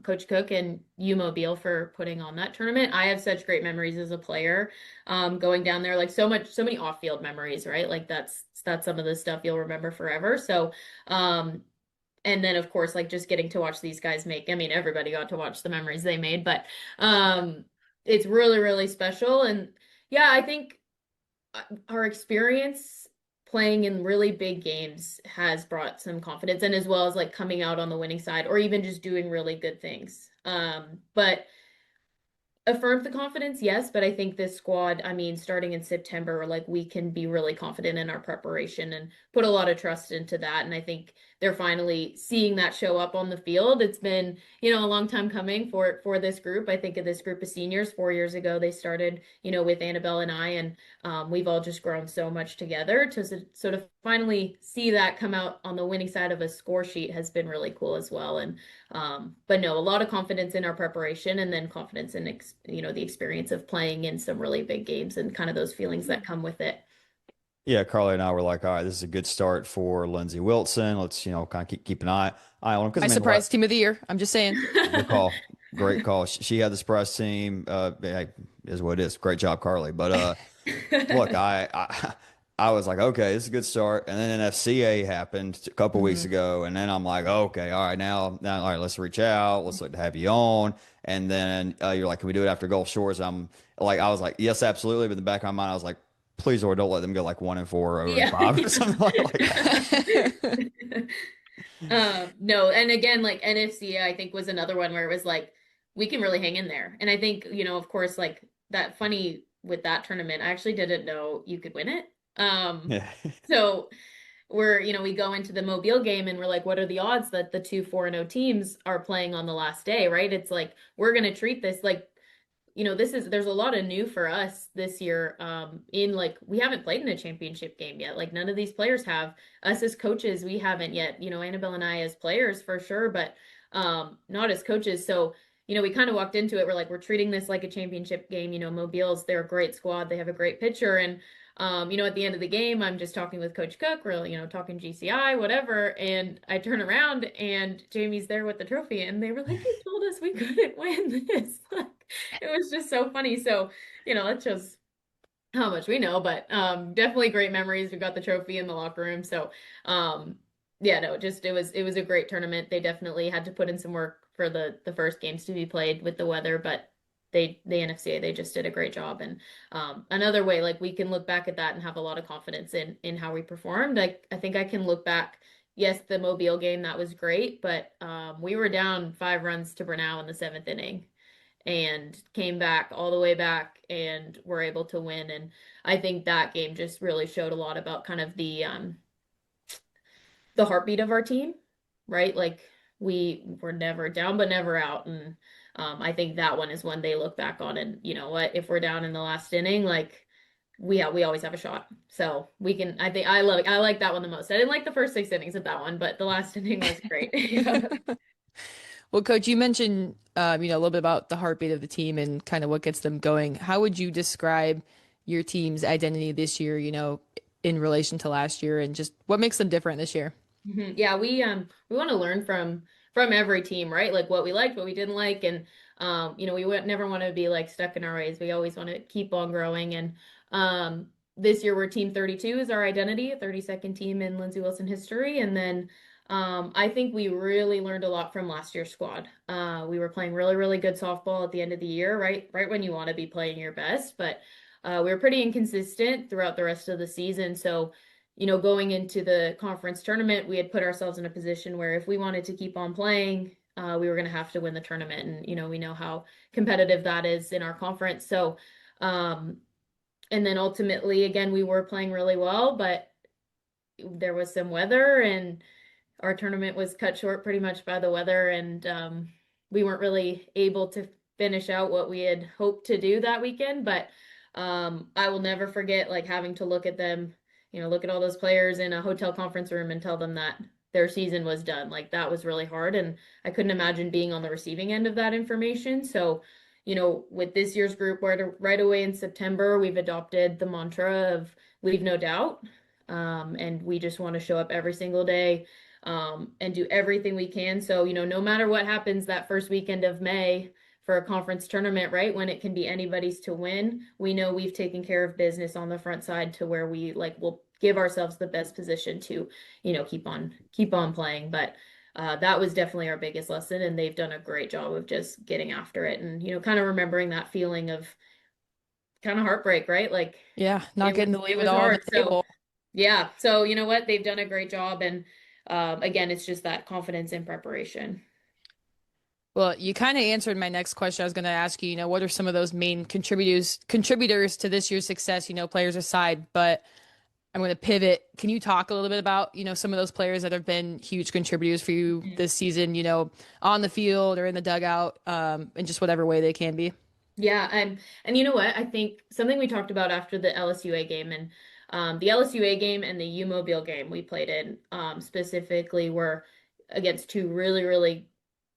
Coach Cook and U Mobile for putting on that tournament. I have such great memories as a player going down there, like so many off-field memories, right? Like that's some of the stuff you'll remember forever. So and then of course like just getting to watch these guys make, I mean everybody got to watch the memories they made, but it's really, really special. And yeah, I think our experience playing in really big games has brought some confidence and as well as like coming out on the winning side or even just doing really good things. But affirmed the confidence, yes, but I think this squad, I mean, starting in September, like we can be really confident in our preparation and put a lot of trust into that. And I think they're finally seeing that show up on the field. It's been, a long time coming for this group. I think of this group of seniors 4 years ago, they started, with Annabelle and I, and we've all just grown so much together to sort of finally see that come out on the winning side of a score sheet has been really cool as well. And but no, a lot of confidence in our preparation and then confidence in, the experience of playing in some really big games and kind of those feelings that come with it. Yeah, Carly and I were like, all right, this is a good start for Lindsey Wilson. Let's, kind of keep an eye on him because My I mean, surprise team of the year. I'm just saying. good call, great call. She had the surprise team. Hey, is what it is. Great job, Carly. But look, I was like, okay, this is a good start. And then FCA happened a couple weeks Mhm. ago, and then I'm like, okay, all right, now, all right, let's reach out. Let's look to have you on. And then you're like, can we do it after Gulf Shores? I'm like, I was like, yes, absolutely. But in the back of my mind, I was like, please, Lord, don't let them go like 1-4 or 0 and Yeah. 5 or something like that. No, and again, like NFC, I think was another one where it was like we can really hang in there. And I think, of course, like that funny with that tournament, I actually didn't know you could win it. Yeah. So we go into the Mobile game and we're like, what are the odds that the two 4-0 teams are playing on the last day, right? It's like we're gonna treat this like there's a lot of new for us this year. In like we haven't played in a championship game yet. Like none of these players have. Us as coaches, we haven't yet. Annabelle and I as players for sure, but not as coaches. So, we kind of walked into it. We're like, we're treating this like a championship game. Mobiles, they're a great squad. They have a great pitcher. And at the end of the game, I'm just talking with Coach Cook, we're, talking GCI, whatever. And I turn around and Jamie's there with the trophy. And they were like, you told us we couldn't win this. It was just so funny. So, that shows how much we know, but definitely great memories. We got the trophy in the locker room. So, yeah, no, just it was a great tournament. They definitely had to put in some work for the first games to be played with the weather, but the NFCA they just did a great job. And another way, like we can look back at that and have a lot of confidence in how we performed. I think I can look back. Yes, the Mobile game that was great, but we were down 5 runs to Brenau in the seventh inning and came back all the way back and were able to win. And I think that game just really showed a lot about kind of the heartbeat of our team, right? Like we were never down but never out. And I think that one is one they look back on and you know what, if we're down in the last inning, like we always have a shot. So we can I like that one the most. I didn't like the first 6 innings of that one, but the last inning was great. Yeah. Well, Coach, you mentioned a little bit about the heartbeat of the team and kind of what gets them going. How would you describe your team's identity this year, in relation to last year and just what makes them different this year? Yeah, we want to learn from every team, right? Like what we liked, what we didn't like, and we would never want to be like stuck in our ways. We always want to keep on growing. And this year we're Team 32 is our identity, 32nd team in Lindsey Wilson history. And then I think we really learned a lot from last year's squad. We were playing really, really good softball at the end of the year, right when you want to be playing your best, but we were pretty inconsistent throughout the rest of the season. So going into the conference tournament, we had put ourselves in a position where if we wanted to keep on playing, we were going to have to win the tournament. And, we know how competitive that is in our conference. So, and then ultimately, again, we were playing really well, but there was some weather and our tournament was cut short pretty much by the weather. And we weren't really able to finish out what we had hoped to do that weekend. But I will never forget like having to look at them, look at all those players in a hotel conference room and tell them that their season was done. Like that was really hard. And I couldn't imagine being on the receiving end of that information. So, with this year's group, right away in September, we've adopted the mantra of leave no doubt. And we just want to show up every single day and do everything we can. So, no matter what happens that first weekend of May, for a conference tournament, right? When it can be anybody's to win, we know we've taken care of business on the front side to where we like will give ourselves the best position to, keep on playing. But that was definitely our biggest lesson, and they've done a great job of just getting after it and kind of remembering that feeling of kind of heartbreak, right? Like Yeah, not getting to it leave it was all on the hard. So table. yeah, so you know what? They've done a great job, and again, it's just that confidence in preparation. Well, you kind of answered my next question. I was going to ask you, what are some of those main contributors to this year's success, players aside, but I'm going to pivot. Can you talk a little bit about, some of those players that have been huge contributors for you this season, on the field or in the dugout, in just whatever way they can be? Yeah, and you know what? I think something we talked about after the LSUA game and the LSUA game and the U Mobile game we played in specifically were against two really, really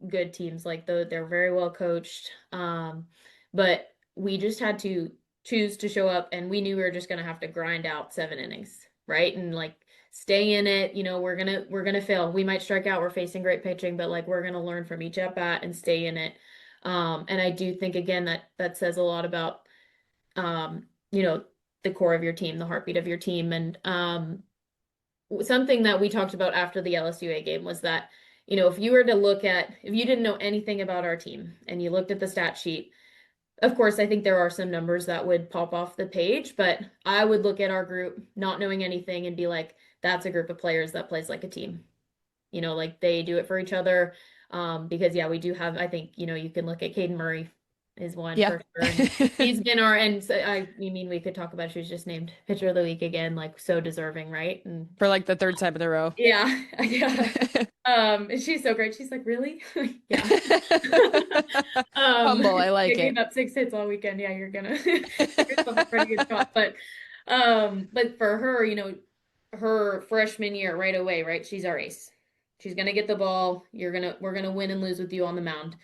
good teams. Like they're very well coached. But we just had to choose to show up and we knew we were just gonna have to grind out 7 innings, right? And like stay in it. We're gonna fail. We might strike out, we're facing great pitching, but like we're gonna learn from each at bat and stay in it. And I do think again that that says a lot about um, you know, the core of your team, the heartbeat of your team. And something that we talked about after the LSUA game was that, if you were to if you didn't know anything about our team and you looked at the stat sheet, of course, I think there are some numbers that would pop off the page, but I would look at our group not knowing anything and be like, that's a group of players that plays like a team. Like they do it for each other. Because yeah, we do have, I think, you can look at Caden Murray is one Yeah. for sure. And he's been and so you mean we could talk about she was just named pitcher of the week again, like so deserving, right? And For like the third time in a row. yeah, yeah. And she's so great. She's like, really? Yeah. Humble, I like They it. gave up 6 hits all weekend. Yeah, you're gonna give yourself a pretty good shot. But for her, her freshman year right away, right? She's our ace. She's gonna get the ball. We're gonna win and lose with you on the mound.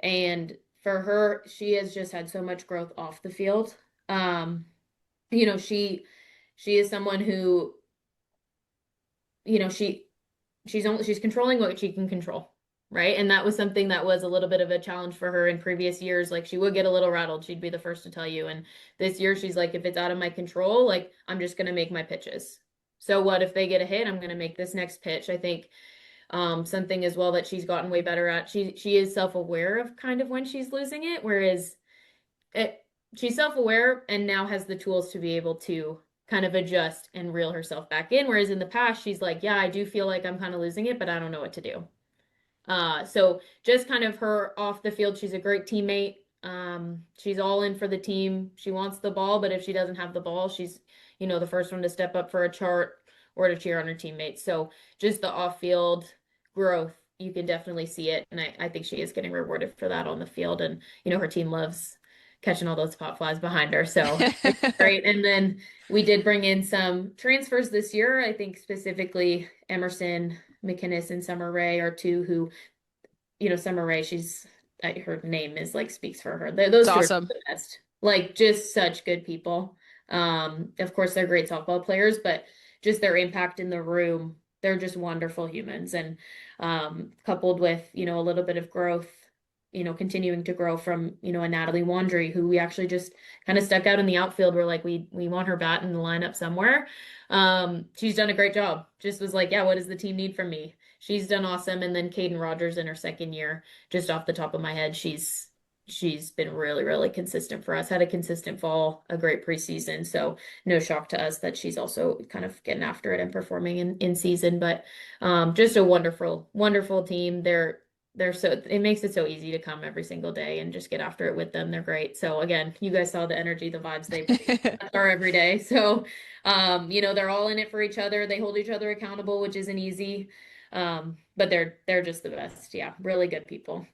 And for her, she has just had so much growth off the field. Um, you know, she is someone who, you know, she's controlling what she can control, right? And that was something that was a little bit of a challenge for her in previous years. Like she would get a little rattled. She'd be the first to tell you. And this year she's like, if it's out of my control, like I'm just gonna make my pitches. So what if they get a hit? I'm gonna make this next pitch. I think something as well that she's gotten way better at. She is self-aware of kind of when she's losing it, whereas it, she's self-aware and now has the tools to be able to kind of adjust and reel herself back in. Whereas in the past, she's like, yeah, I do feel like I'm kind of losing it, but I don't know what to do. So just kind of her off the field, she's a great teammate. She's all in for the team. She wants the ball, but if she doesn't have the ball, she's, the first one to step up for a chart or to cheer on her teammates. So just the off-field growth, you can definitely see it. And I think she is getting rewarded for that on the field. And, her team loves catching all those pop flies behind her. So it's great. And then we did bring in some transfers this year. I think specifically Emerson McInnes and Summer Rae are two who, Summer Rae, her name is like speaks for her. Those It's two are awesome. the best. Like just such good people. Of course they're great softball players, but just their impact in the room, they're just wonderful humans. And coupled with, a little bit of growth, continuing to grow from, a Natalie Wandry, who we actually just kind of stuck out in the outfield. We're like, we want her bat in the lineup somewhere. She's done a great job. Just was like, yeah, what does the team need from me? She's done awesome. And then Caden Rogers in her second year, just off the top of my head, she's been really, really consistent for us. Had a consistent fall, a great preseason. So no shock to us that she's also kind of getting after it and performing in season. But just a wonderful, wonderful team. It makes it so easy to come every single day and just get after it with them. They're great. So again, you guys saw the energy, the vibes they are every day. So they're all in it for each other. They hold each other accountable, which isn't easy. But they're just the best. Yeah, really good people.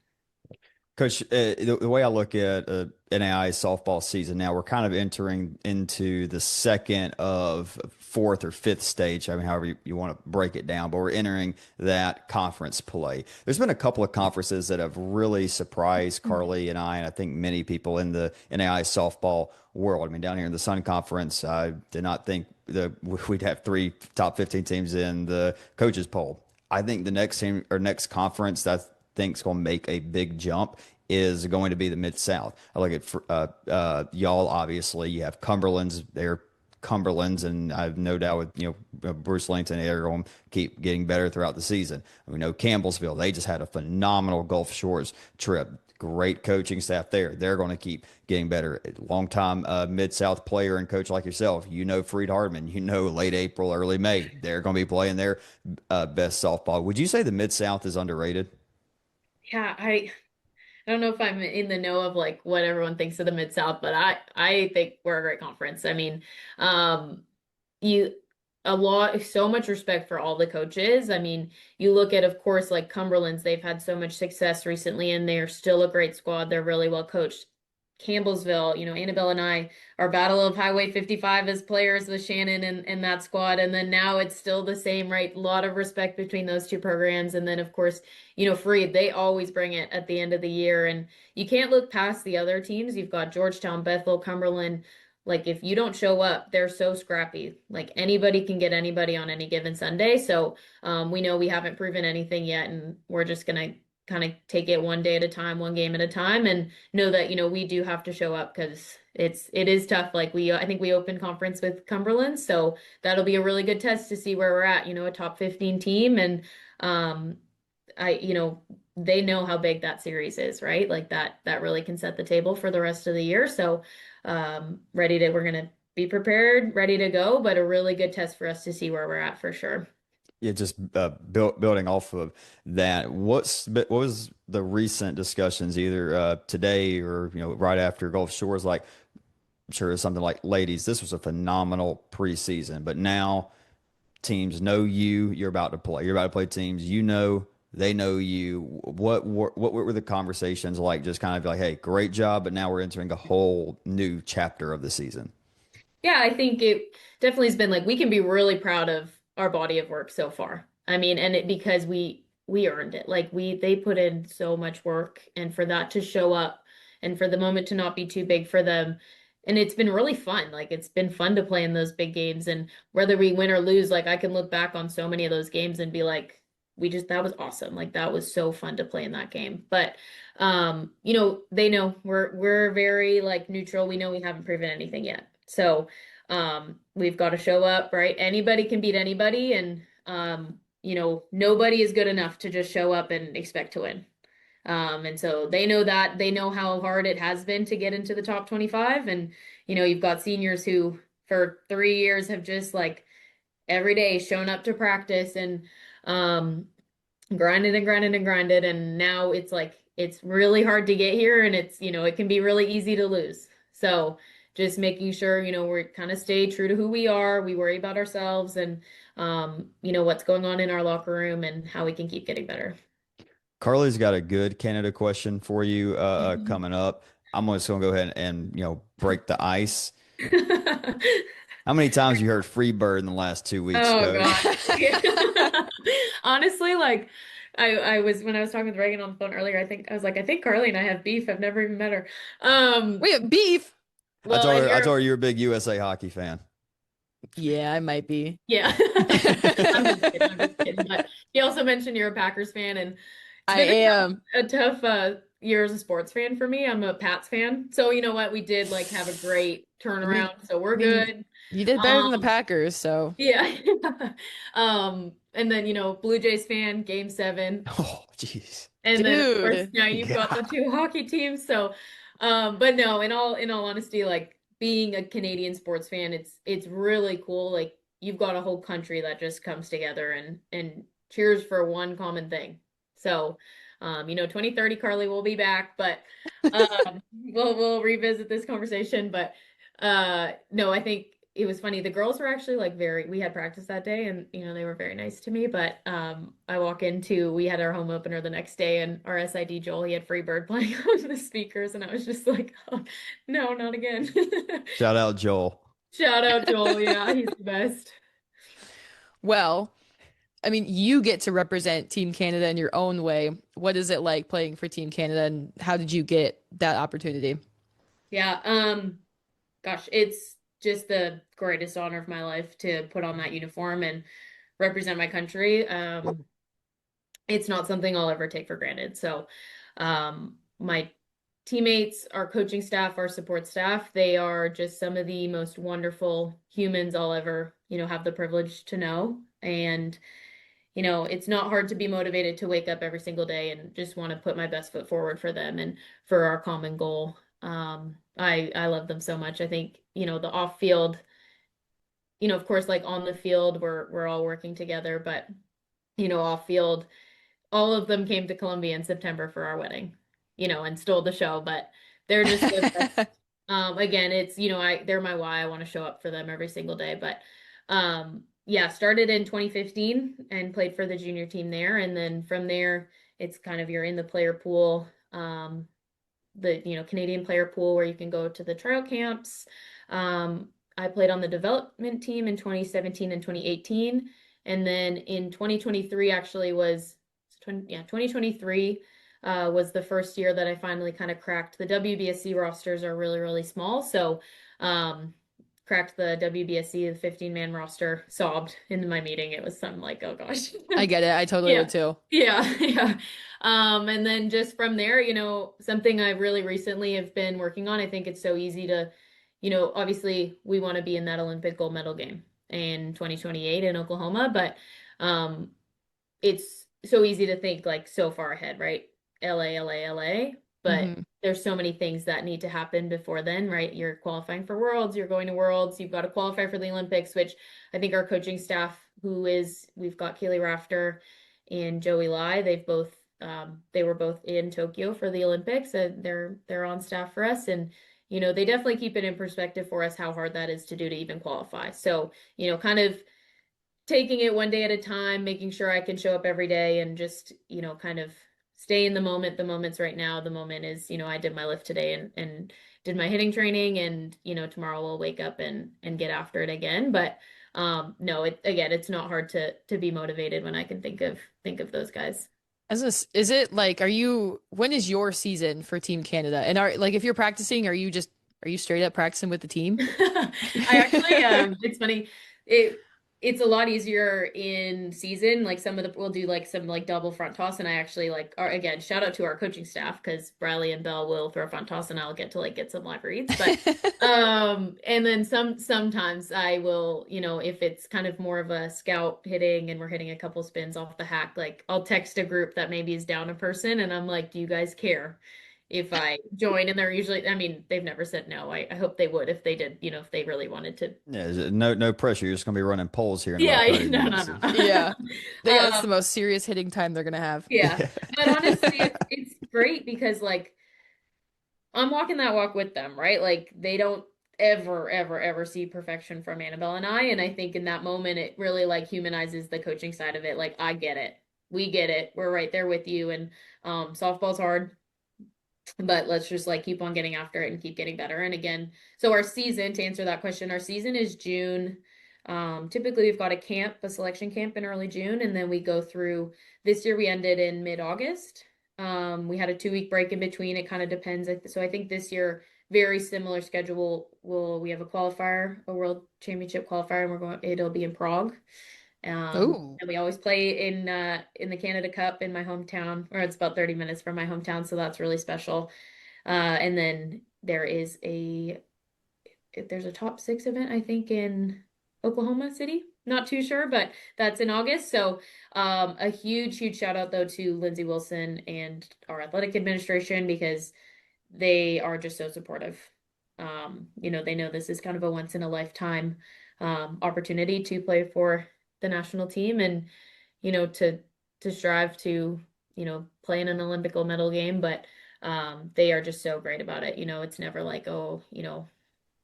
Coach, the way I look at NAI softball season now, we're kind of entering into the second of fourth or fifth stage. I mean, however you want to break it down, but we're entering that conference play. There's been a couple of conferences that have really surprised Carly and I think many people in the NAI softball world. I mean, down here in the Sun Conference, I did not think that we'd have three top 15 teams in the coaches poll. I think the next team or next conference that think's going to make a big jump is going to be the Mid South. I look at y'all. Obviously, you have Cumberland's. They're Cumberland's, and I have no doubt with Bruce Linton, they're going to keep getting better throughout the season. We know Campbellsville. They just had a phenomenal Gulf Shores trip. Great coaching staff there. They're going to keep getting better. Longtime Mid South player and coach like yourself, Freed Hardman. Late April, early May, they're going to be playing their best softball. Would you say the Mid South is underrated? Yeah, I don't know if I'm in the know of like what everyone thinks of the Mid-South, but I think we're a great conference. I mean, um, you so much respect for all the coaches. I mean, you look at, of course, like Cumberland's, they've had so much success recently, and they're still a great squad. They're really well coached. Campbellsville, Annabelle and I, our battle of Highway 55 as players with Shannon and that squad. And then now it's still the same, right? A lot of respect between those two programs. And then, of course, Freed, they always bring it at the end of the year. And you can't look past the other teams. You've got Georgetown, Bethel, Cumberland. Like, if you don't show up, they're so scrappy. Like, anybody can get anybody on any given Sunday. So we know we haven't proven anything yet, and we're just going to kind of take it one day at a time, one game at a time, and know that, we do have to show up because it is tough. Like, I think we opened conference with Cumberland, so that'll be a really good test to see where we're at, a top 15 team. And um they know how big that series is, right? Like that really can set the table for the rest of the year. So we're gonna be prepared, ready to go, but a really good test for us to see where we're at for sure. Yeah, just building off of that. What was the recent discussions either today or right after Gulf Shores? Like, I'm sure it's something like, ladies, this was a phenomenal preseason, but now teams know you. You're about to play. You're about to play teams. They know you. What were the conversations like? Just kind of like, hey, great job, but now we're entering a whole new chapter of the season. Yeah, I think it definitely has been like we can be really proud of our body of work so far. I mean, and it because we earned it. Like they put in so much work, and for that to show up and for the moment to not be too big for them. And it's been really fun. Like it's been fun to play in those big games, and whether we win or lose, like I can look back on so many of those games and be like, that was awesome. Like that was so fun to play in that game. But they know we're very like neutral. We know we haven't proven anything yet. So we've got to show up, right? Anybody can beat anybody, and nobody is good enough to just show up and expect to win. And so they know that. They know how hard it has been to get into the top 25. And you've got seniors who for 3 years have just like every day shown up to practice and grinded and grinded and grinded. And now it's like it's really hard to get here, and it can be really easy to lose. So just making sure, we're kind of stay true to who we are. We worry about ourselves and what's going on in our locker room and how we can keep getting better. Carly's got a good Canada question for you coming up. I'm just gonna go ahead and break the ice. How many times you heard "free bird" in the last 2 weeks, Oh Coach? God. Honestly, like I was when I was talking with Reagan on the phone earlier, I think Carly and I have beef. I've never even met her. We have beef. I Well, told and her I told her you're a big USA hockey fan. Yeah, I might be. yeah. I'm just kidding. I'm just kidding. But he also mentioned you're a Packers fan, and it's I been am. a tough year as a sports fan for me. I'm a Pats fan. So you know what? We did like have a great We, turnaround, so we're I mean, good. you did better than the Um, Packers, so. yeah. And then, Blue Jays fan, game 7. Oh, jeez. And then of course Dude. now you've got the God. two hockey teams. So but no, in all honesty, like being a Canadian sports fan, it's really cool. Like you've got a whole country that just comes together and cheers for one common thing. So 2030 Carly will be back, but we'll revisit this conversation. But no, I think it was funny. The girls were actually like we had practice that day, and they were very nice to me. But we had our home opener the next day, and our SID Joel, he had Freebird playing on the speakers, and I was just like, oh, no, not again. Shout out Joel. Shout out Joel. Yeah, he's the best. Well, I mean, you get to represent Team Canada in your own way. What is it like playing for Team Canada, and how did you get that opportunity? Yeah, gosh, it's just the greatest honor of my life to put on that uniform and represent my country. It's not something I'll ever take for granted. So, my teammates, our coaching staff, our support staff, they are just some of the most wonderful humans I'll ever, have the privilege to know. And, it's not hard to be motivated to wake up every single day and just want to put my best foot forward for them and for our common goal. I love them so much. I think, the off field, of course, like on the field, we're all working together, but off field all of them came to Columbia in September for our wedding. and stole the show, but they're just the best. Again, it's, they're my why. I want to show up for them every single day. But yeah, started in 2015 and played for the junior team there. And then from there, it's kind of you're in the player pool, the, Canadian player pool where you can go to the trial camps. I played on the development team in 2017 and 2018. And then in 2023 actually was, 2023 was the first year that I finally kind of cracked. The WBSC rosters are really, really small. So cracked the WBSC, the 15-man roster, sobbed in my meeting. It was something like, oh gosh. I get it. I totally Yeah. would too. Yeah, yeah. And then just from there, something I really recently have been working on, I think it's so easy to, obviously we want to be in that Olympic gold medal game in 2028 in Oklahoma, but it's so easy to think like so far ahead, right? LA, LA, LA. But Hmm. there's so many things that need to happen before then, right? You're qualifying for Worlds, you're going to Worlds, you've got to qualify for the Olympics, which I think our coaching staff, we've got Kaylee Rafter and Joey Lai, they were both in Tokyo for the Olympics, and they're on staff for us, and they definitely keep it in perspective for us how hard that is to do to even qualify. So, kind of taking it one day at a time, making sure I can show up every day and just, kind of stay in the moment. The moment's right now. The moment is, I did my lift today and did my hitting training, and, tomorrow we'll wake up and get after it again. But no, it's not hard to be motivated when I can think of those guys. Is it like, when is your season for Team Canada? And if you're practicing, are you straight up practicing with the team? I actually, it's funny. It it's a lot easier in season. Like we'll do like some like double front toss, and I actually again, shout out to our coaching staff because Briley and Bell will throw a front toss, and I'll get to like get some live reads. But and then sometimes I will, if it's kind of more of a scout hitting and we're hitting a couple spins off the hack, like I'll text a group that maybe is down a person, and I'm like, do you guys care if I join? And they're usually, I mean, they've never said no. I hope they would if they did, if they really wanted to. Yeah, no pressure. You're just gonna be running polls here in Yeah, about 30 no, minutes. no, Yeah. That's the no. most serious hitting time they're gonna have. Yeah. Yeah. But honestly, it's great because like I'm walking that walk with them, right? Like they don't ever, ever, ever see perfection from Annabelle and I. And I think in that moment, it really like humanizes the coaching side of it. Like, I get it. We get it. We're right there with you. And softball's hard, but let's just like keep on getting after it and keep getting better. And again, so our season, to answer that question, our season is June. Typically we've got a selection camp in early June, and then we go through, this year we ended in mid-August. We had a 2-week break in between. It kind of depends. So I think this year, very similar schedule. We have a qualifier, a world championship qualifier, and it'll be in Prague. Oh. And we always play in the Canada Cup in my hometown, or it's about 30 minutes from my hometown, so that's really special. And then there's a top six event, I think, in Oklahoma City. Not too sure, but that's in August. So a huge, huge shout out though to Lindsay Wilson and our athletic administration because they are just so supportive. They know this is kind of a once in a lifetime opportunity to play for the national team and, to strive to, play in an Olympic gold medal game. But they are just so great about it. It's never like, oh,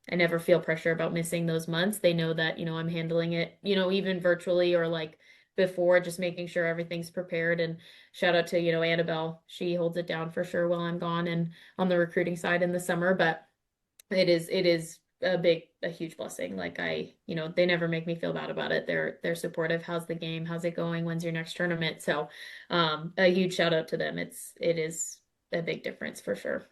I never feel pressure about missing those months. They know that, I'm handling it, even virtually or like before, just making sure everything's prepared. And shout out to, Annabelle. She holds it down for sure while I'm gone and on the recruiting side in the summer. But it is a huge blessing. Like they never make me feel bad about it. They're supportive. How's the game? How's it going? When's your next tournament? So a huge shout out to them. It is a big difference for sure.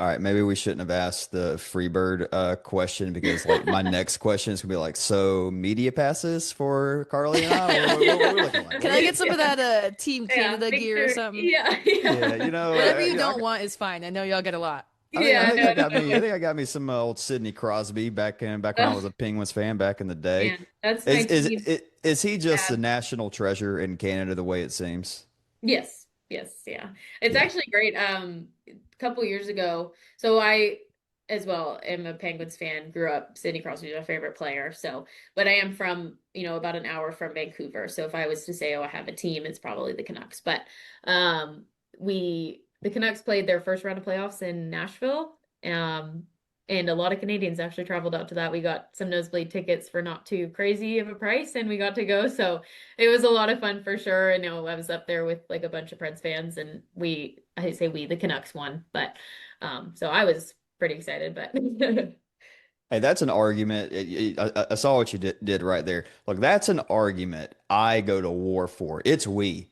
All right, maybe we shouldn't have asked the Freebird question because like my next question is gonna be like, so media passes for Carly and I? What are we looking like? Can I get some of that Team Yeah, Canada make gear or sure. something? Yeah, Yeah, yeah. Whatever you I don't want is fine. I know y'all get a lot. Yeah, think no, I got me. I no. think I got me some old Sidney Crosby back when I Oh, was a Penguins fan back in the day. man, that's my Is is team's is he just a dad. national treasure in Canada the way it seems? Yes, yes, yeah. It's Yeah. actually great. A couple years ago, so I as well am a Penguins fan, grew up, Sidney Crosby is my favorite player. So, but I am from, about an hour from Vancouver. So if I was to say, oh, I have a team, it's probably the Canucks. But we the Canucks played their first round of playoffs in Nashville. Um, and a lot of Canadians actually traveled out to that. We got some nosebleed tickets for not too crazy of a price, and we got to go. So it was a lot of fun for sure. I know I was up there with like a bunch of Preds fans, and I say we, the Canucks won, but so I was pretty excited. But Hey, that's an argument. I saw what you did right there. Look, that's an argument I go to war for. It's we.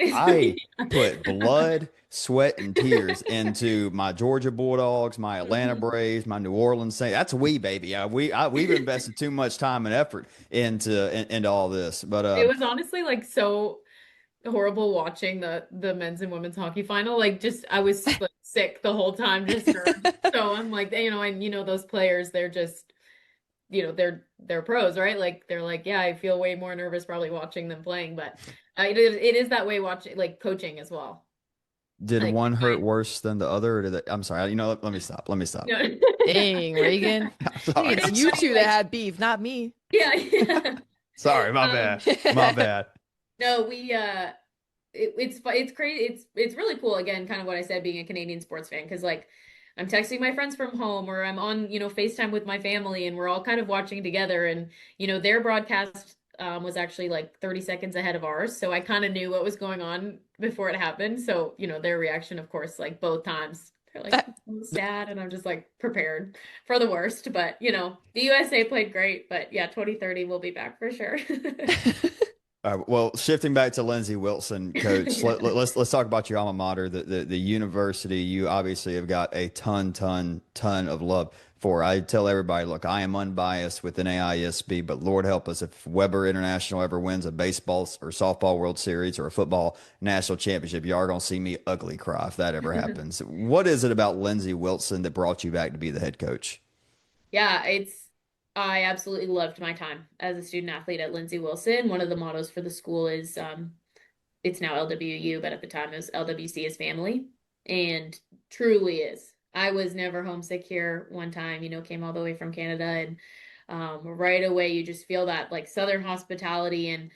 I put blood, sweat, and tears into my Georgia Bulldogs, my Atlanta Braves, my New Orleans Saints. That's we, baby. We've invested too much time and effort into all this. But it was honestly like so horrible watching the men's and women's hockey final. Like just I was like, sick the whole time just nerves. So I'm like, and those players, they're just, they're pros, right? Like they're like, yeah, I feel way more nervous probably watching them playing, but it is that way watching like coaching as well. did Like one hurt worse than the other? Or did I'm sorry. Let me stop. Let me stop. no. Dang, Reagan. I'm I think sorry. it's It's you funny, two that like had beef, not me. yeah, yeah. Sorry, my Um, bad. My bad. no, it's crazy. It's really cool. Again, kind of what I said, being a Canadian sports fan, because like I'm texting my friends from home, or I'm on FaceTime with my family, and we're all kind of watching together. And their broadcast was actually like 30 seconds ahead of ours, so I kind of knew what was going on before it happened. So their reaction, of course, like both times. They're like so sad, and I'm just like prepared for the worst. But the USA played great. But yeah, 2030 will be back for sure. Well, shifting back to Lindsey Wilson, coach, Yeah. let's talk about your alma mater, the university. You obviously have got a ton of love for. I tell everybody, look, I am unbiased with an AISB, but Lord help us if Weber International ever wins a baseball or softball World Series or a football national championship, you are gonna see me ugly cry if that ever happens. What is it about Lindsey Wilson that brought you back to be the head coach? Yeah, I absolutely loved my time as a student athlete at Lindsey Wilson. One of the mottos for the school is it's now LWU, but at the time it was LWC is family, and truly is. I was never homesick here. One time, came all the way from Canada, and right away you just feel that like Southern hospitality, and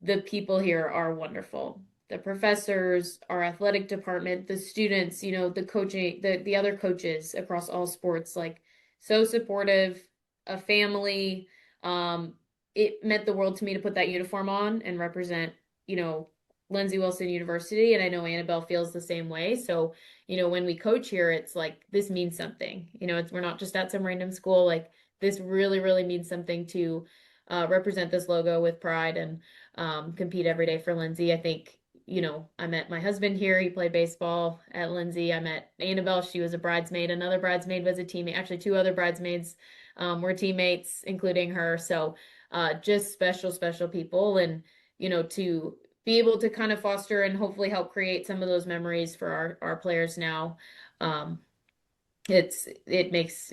the people here are wonderful. The professors, our athletic department, the students, the coaching, the other coaches across all sports, like so supportive, a family. Um, it meant the world to me to put that uniform on and represent, you know, Lindsey Wilson University. And I know Annabelle feels the same way. So, when we coach here, it's like this means something. We're not just at some random school. Like this really, really means something to represent this logo with pride and compete every day for Lindsey. I think, I met my husband here. He played baseball at Lindsey. I met Annabelle. She was a bridesmaid. Another bridesmaid was a teammate. Actually, two other bridesmaids were teammates, including her. So just special, special people. And, to be able to kind of foster and hopefully help create some of those memories for our players now. Um, it makes,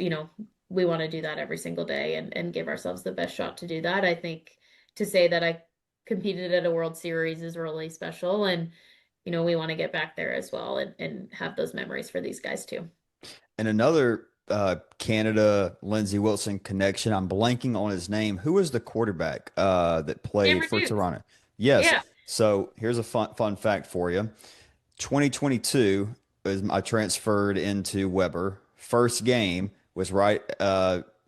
we want to do that every single day and give ourselves the best shot to do that. I think to say that I competed at a World Series is really special. And, we want to get back there as well and have those memories for these guys too. And another Canada Lindsey Wilson connection. I'm blanking on his name. Who was the quarterback that played Cameron for Hughes. Toronto? Yes. Yeah. So here's a fun fact for you. 2022 is I transferred into Weber. First game was right.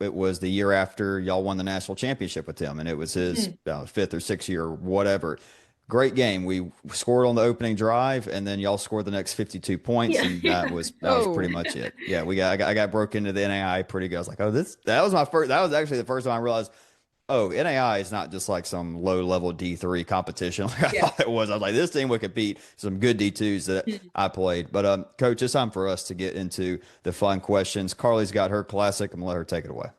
It was the year after y'all won the national championship with him, and it was his Mhm. fifth or sixth year, or whatever. Great game. We scored on the opening drive, and then y'all scored the next 52 points, Yeah. and Yeah. that was pretty Oh, much it. Yeah, I got broke into the NAI pretty good. I was like, oh, this that was my first. That was actually the first time I realized, oh, NAI is not just like some low level D3 competition like I Yeah. thought it was. I was like, this team would compete some good D2s that Mhm. I played. But coach, it's time for us to get into the fun questions. Carly's got her classic. I'm gonna let her take it away.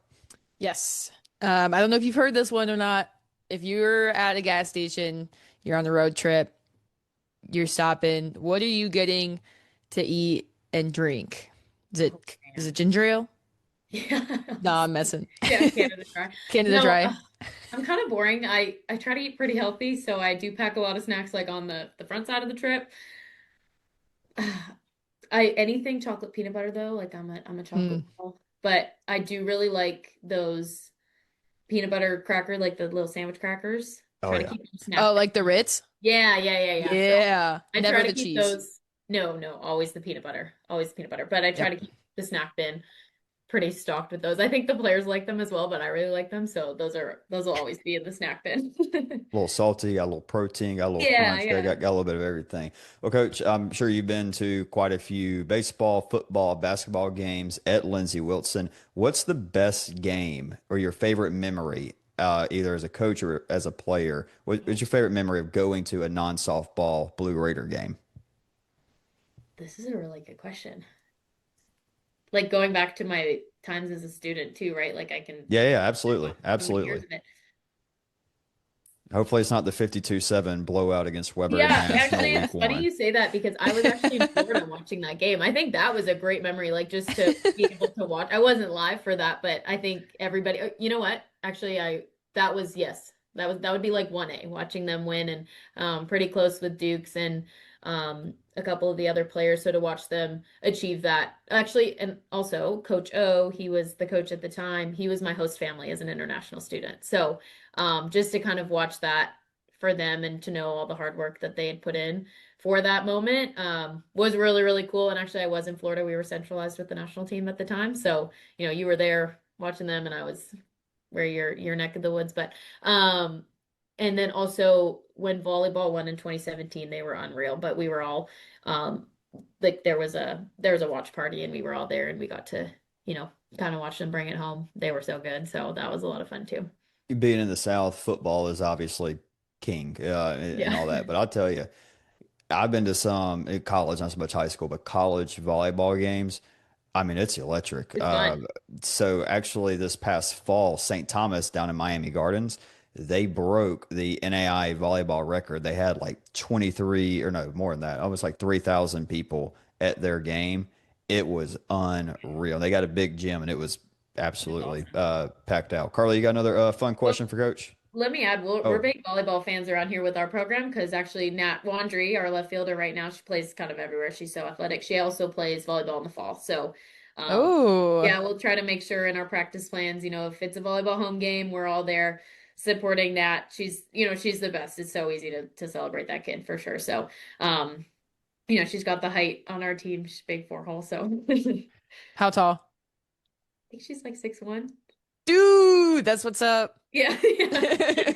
yes. I don't know if you've heard this one or not. If you're at a gas station, you're on the road trip, you're stopping, what are you getting to eat and drink? Is Oh, it man. ginger ale? Yeah. No, I'm messing. Yeah, Canada Dry. Canada No, Dry. I'm kind of boring. I try to eat pretty healthy, so I do pack a lot of snacks like on the front side of the trip. I anything chocolate peanut butter though, like I'm a chocolate Mm. girl. But I do really like those peanut butter cracker, like the little sandwich crackers. Oh Try to yeah. keep them Oh, snacked. like the Ritz? Yeah, yeah, yeah, yeah. So Yeah. I try Never to the keep cheese. those. No, no, always the peanut butter. Always the peanut butter. But I try to Yep. keep the snack bin pretty stocked with those. I think the players like them as well, but I really like them, so those will always be in the snack bin. A little salty, got a little protein, got a little Yeah, crunch. yeah. Got a little bit of everything. Well, Coach, I'm sure you've been to quite a few baseball, football, basketball games at Lindsey Wilson. What's the best game or your favorite memory, either as a coach or as a player? What's your favorite memory of going to a non-softball Blue Raider game? This is a really good question. Like going back to my times as a student too, right? Like I can Yeah, yeah, there's absolutely. so many years Absolutely. of it. Hopefully it's not the 52-7 blowout against Weber Yeah, International actually, week it's funny one. you say that because I was actually in Florida watching that game. I think that was a great memory, like just to be able to watch. I wasn't live for that, but I think everybody, you know what? Actually, that was yes, that would be like 1A watching them win and pretty close with Dukes and a couple of the other players. So to watch them achieve that, actually, and also Coach O, he was the coach at the time. He was my host family as an international student. So just to kind of watch that for them and to know all the hard work that they had put in for that moment was really, really cool. And actually, I was in Florida. We were centralized with the national team at the time. So, you were there watching them and I was where your neck of the woods. But and then also when volleyball won in 2017, they were unreal. But we were all um like there was a watch party and we were all there and we got to, kind of watch them bring it home. They were so good. So that was a lot of fun too. Being in the South, football is obviously king, and Yeah. all that. But I'll tell you, I've been to some in college, not so much high school, but college volleyball games. I mean, it's electric. It's fun. So actually, this past fall, St. Thomas down in Miami Gardens, they broke the NAI volleyball record. They had like 23, or no, more than that, almost like 3,000 people at their game. It was unreal. They got a big gym, and it was That's absolutely awesome. packed out. Carly, you got another fun Well, question for Coach? let me add, we're Oh, big volleyball fans around here with our program because actually Nat Wandry, our left fielder right now, she plays kind of everywhere. She's so athletic. She also plays volleyball in the fall. So, um, Oh, yeah, we'll try to make sure in our practice plans, if it's a volleyball home game, we're all there supporting Nat. She's the best. It's so easy to celebrate that kid for sure. So, she's got the height on our team. She's big 4 hole. So, I think how tall? she's like 6'1". Dude, that's what's up. Yeah, yeah,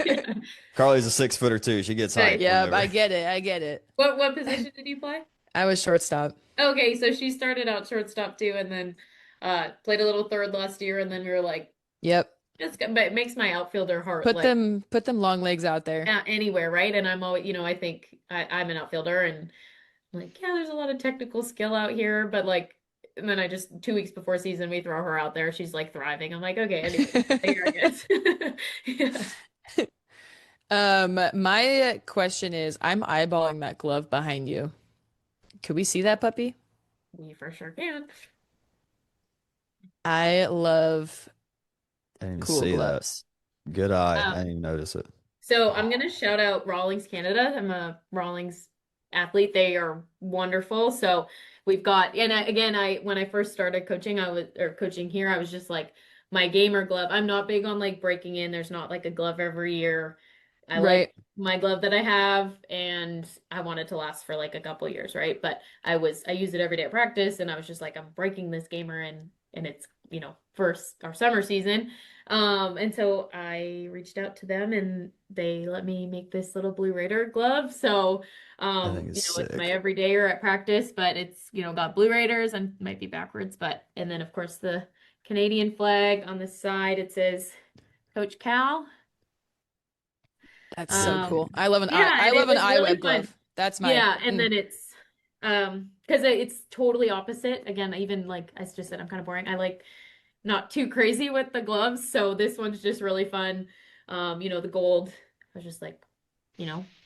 yeah. Carly's a 6 footer too. She gets Nice. hype Yep, whenever. I get it. I get it. What position did you play? I was shortstop. Okay, so she started out shortstop too, and then played a little third last year, and then we were like, Yep. but it makes my outfielder heart Put like them long legs out there. anywhere, right? And I'm always, I think I'm an outfielder, and I'm like, yeah, there's a lot of technical skill out here, but like, and then I just 2 weeks before season we throw her out there, she's like thriving. I'm like, okay, anyway, here I guess. Yeah, My question is, I'm eyeballing that glove behind you. Could we see that puppy? we for sure can. I love I didn't even cool see that. gloves. Good eye. I Um, didn't even notice it. So I'm gonna shout out Rawlings Canada. I'm a Rawlings athlete. They are wonderful. So we've got, and again, I when I first started coaching, coaching here, I was just like my gamer glove. I'm not big on like breaking in. There's not like a glove every year. I like Right. my glove that I have, and I want it to last for like a couple years, right? But I use it every day at practice, and I was just like, I'm breaking this gamer, and it's first our summer season. And so I reached out to them and they let me make this little Blue Raider glove. So, I think it's it's my sick. everydayer at practice, but it's, got Blue Raiders and might be backwards, but, and then of course the Canadian flag on the side, it says Coach Cal. That's so Um, cool. I love an eye. yeah, I and it love an was eye really web fun. glove. That's my. Yeah, and then it's because it's totally opposite. Again, even like I just said, I'm kind of boring. I like not too crazy with the gloves, so this one's just really fun. The gold. I was just like,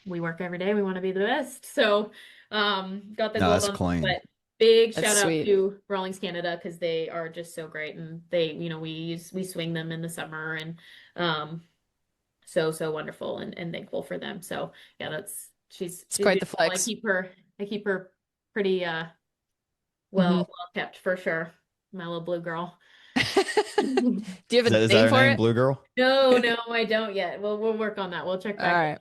we work every day. We want to be the best. So, got the No, gold that's on, clean. but big That's shout out sweet. to Rawlings Canada because they are just so great and they, we swing them in the summer and so wonderful and thankful for them. So yeah, she's It's she's quite the beautiful. I flex. keep her pretty Hmm well kept for sure. My little blue girl. Do you have a Is that name her for name, it? Blue Girl? No, no, I don't yet. We'll work on that. We'll check All back. right.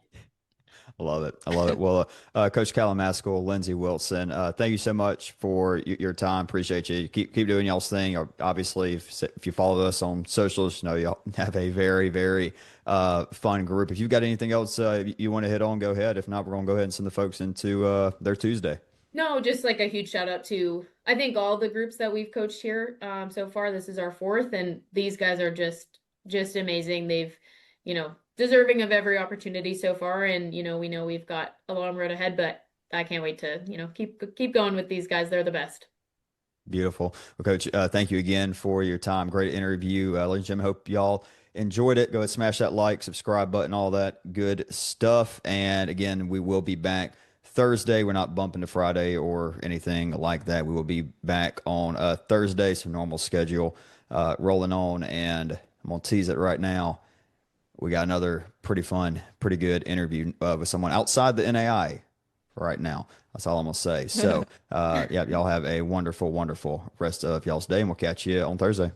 I love it. I love it. Well, Coach Callum Maskill, Lindsey Wilson, thank you so much for your time. Appreciate you. Keep doing y'all's thing. Obviously, if you follow us on socials, you know y'all have a very, very fun group. If you've got anything else you want to hit on, go ahead. If not, we're gonna go ahead and send the folks into their Tuesday. No, just like a huge shout out to I think all the groups that we've coached here so far. This is our fourth, and these guys are just amazing. They've, deserving of every opportunity so far, and we know we've got a long road ahead, but I can't wait to keep going with these guys. They're the best. Beautiful. Well, Coach, thank you again for your time. Great interview. Ladies and gentlemen, hope y'all enjoyed it. Go ahead, smash that like, subscribe button, all that good stuff. And again, we will be back Thursday. We're not bumping to Friday or anything like that. We will be back on Thursday, some normal schedule rolling on. And I'm going to tease it right now. We got another pretty fun, pretty good interview with someone outside the NAI right now. That's all I'm gonna say. So, yeah, y'all have a wonderful, wonderful rest of y'all's day, and we'll catch you on Thursday.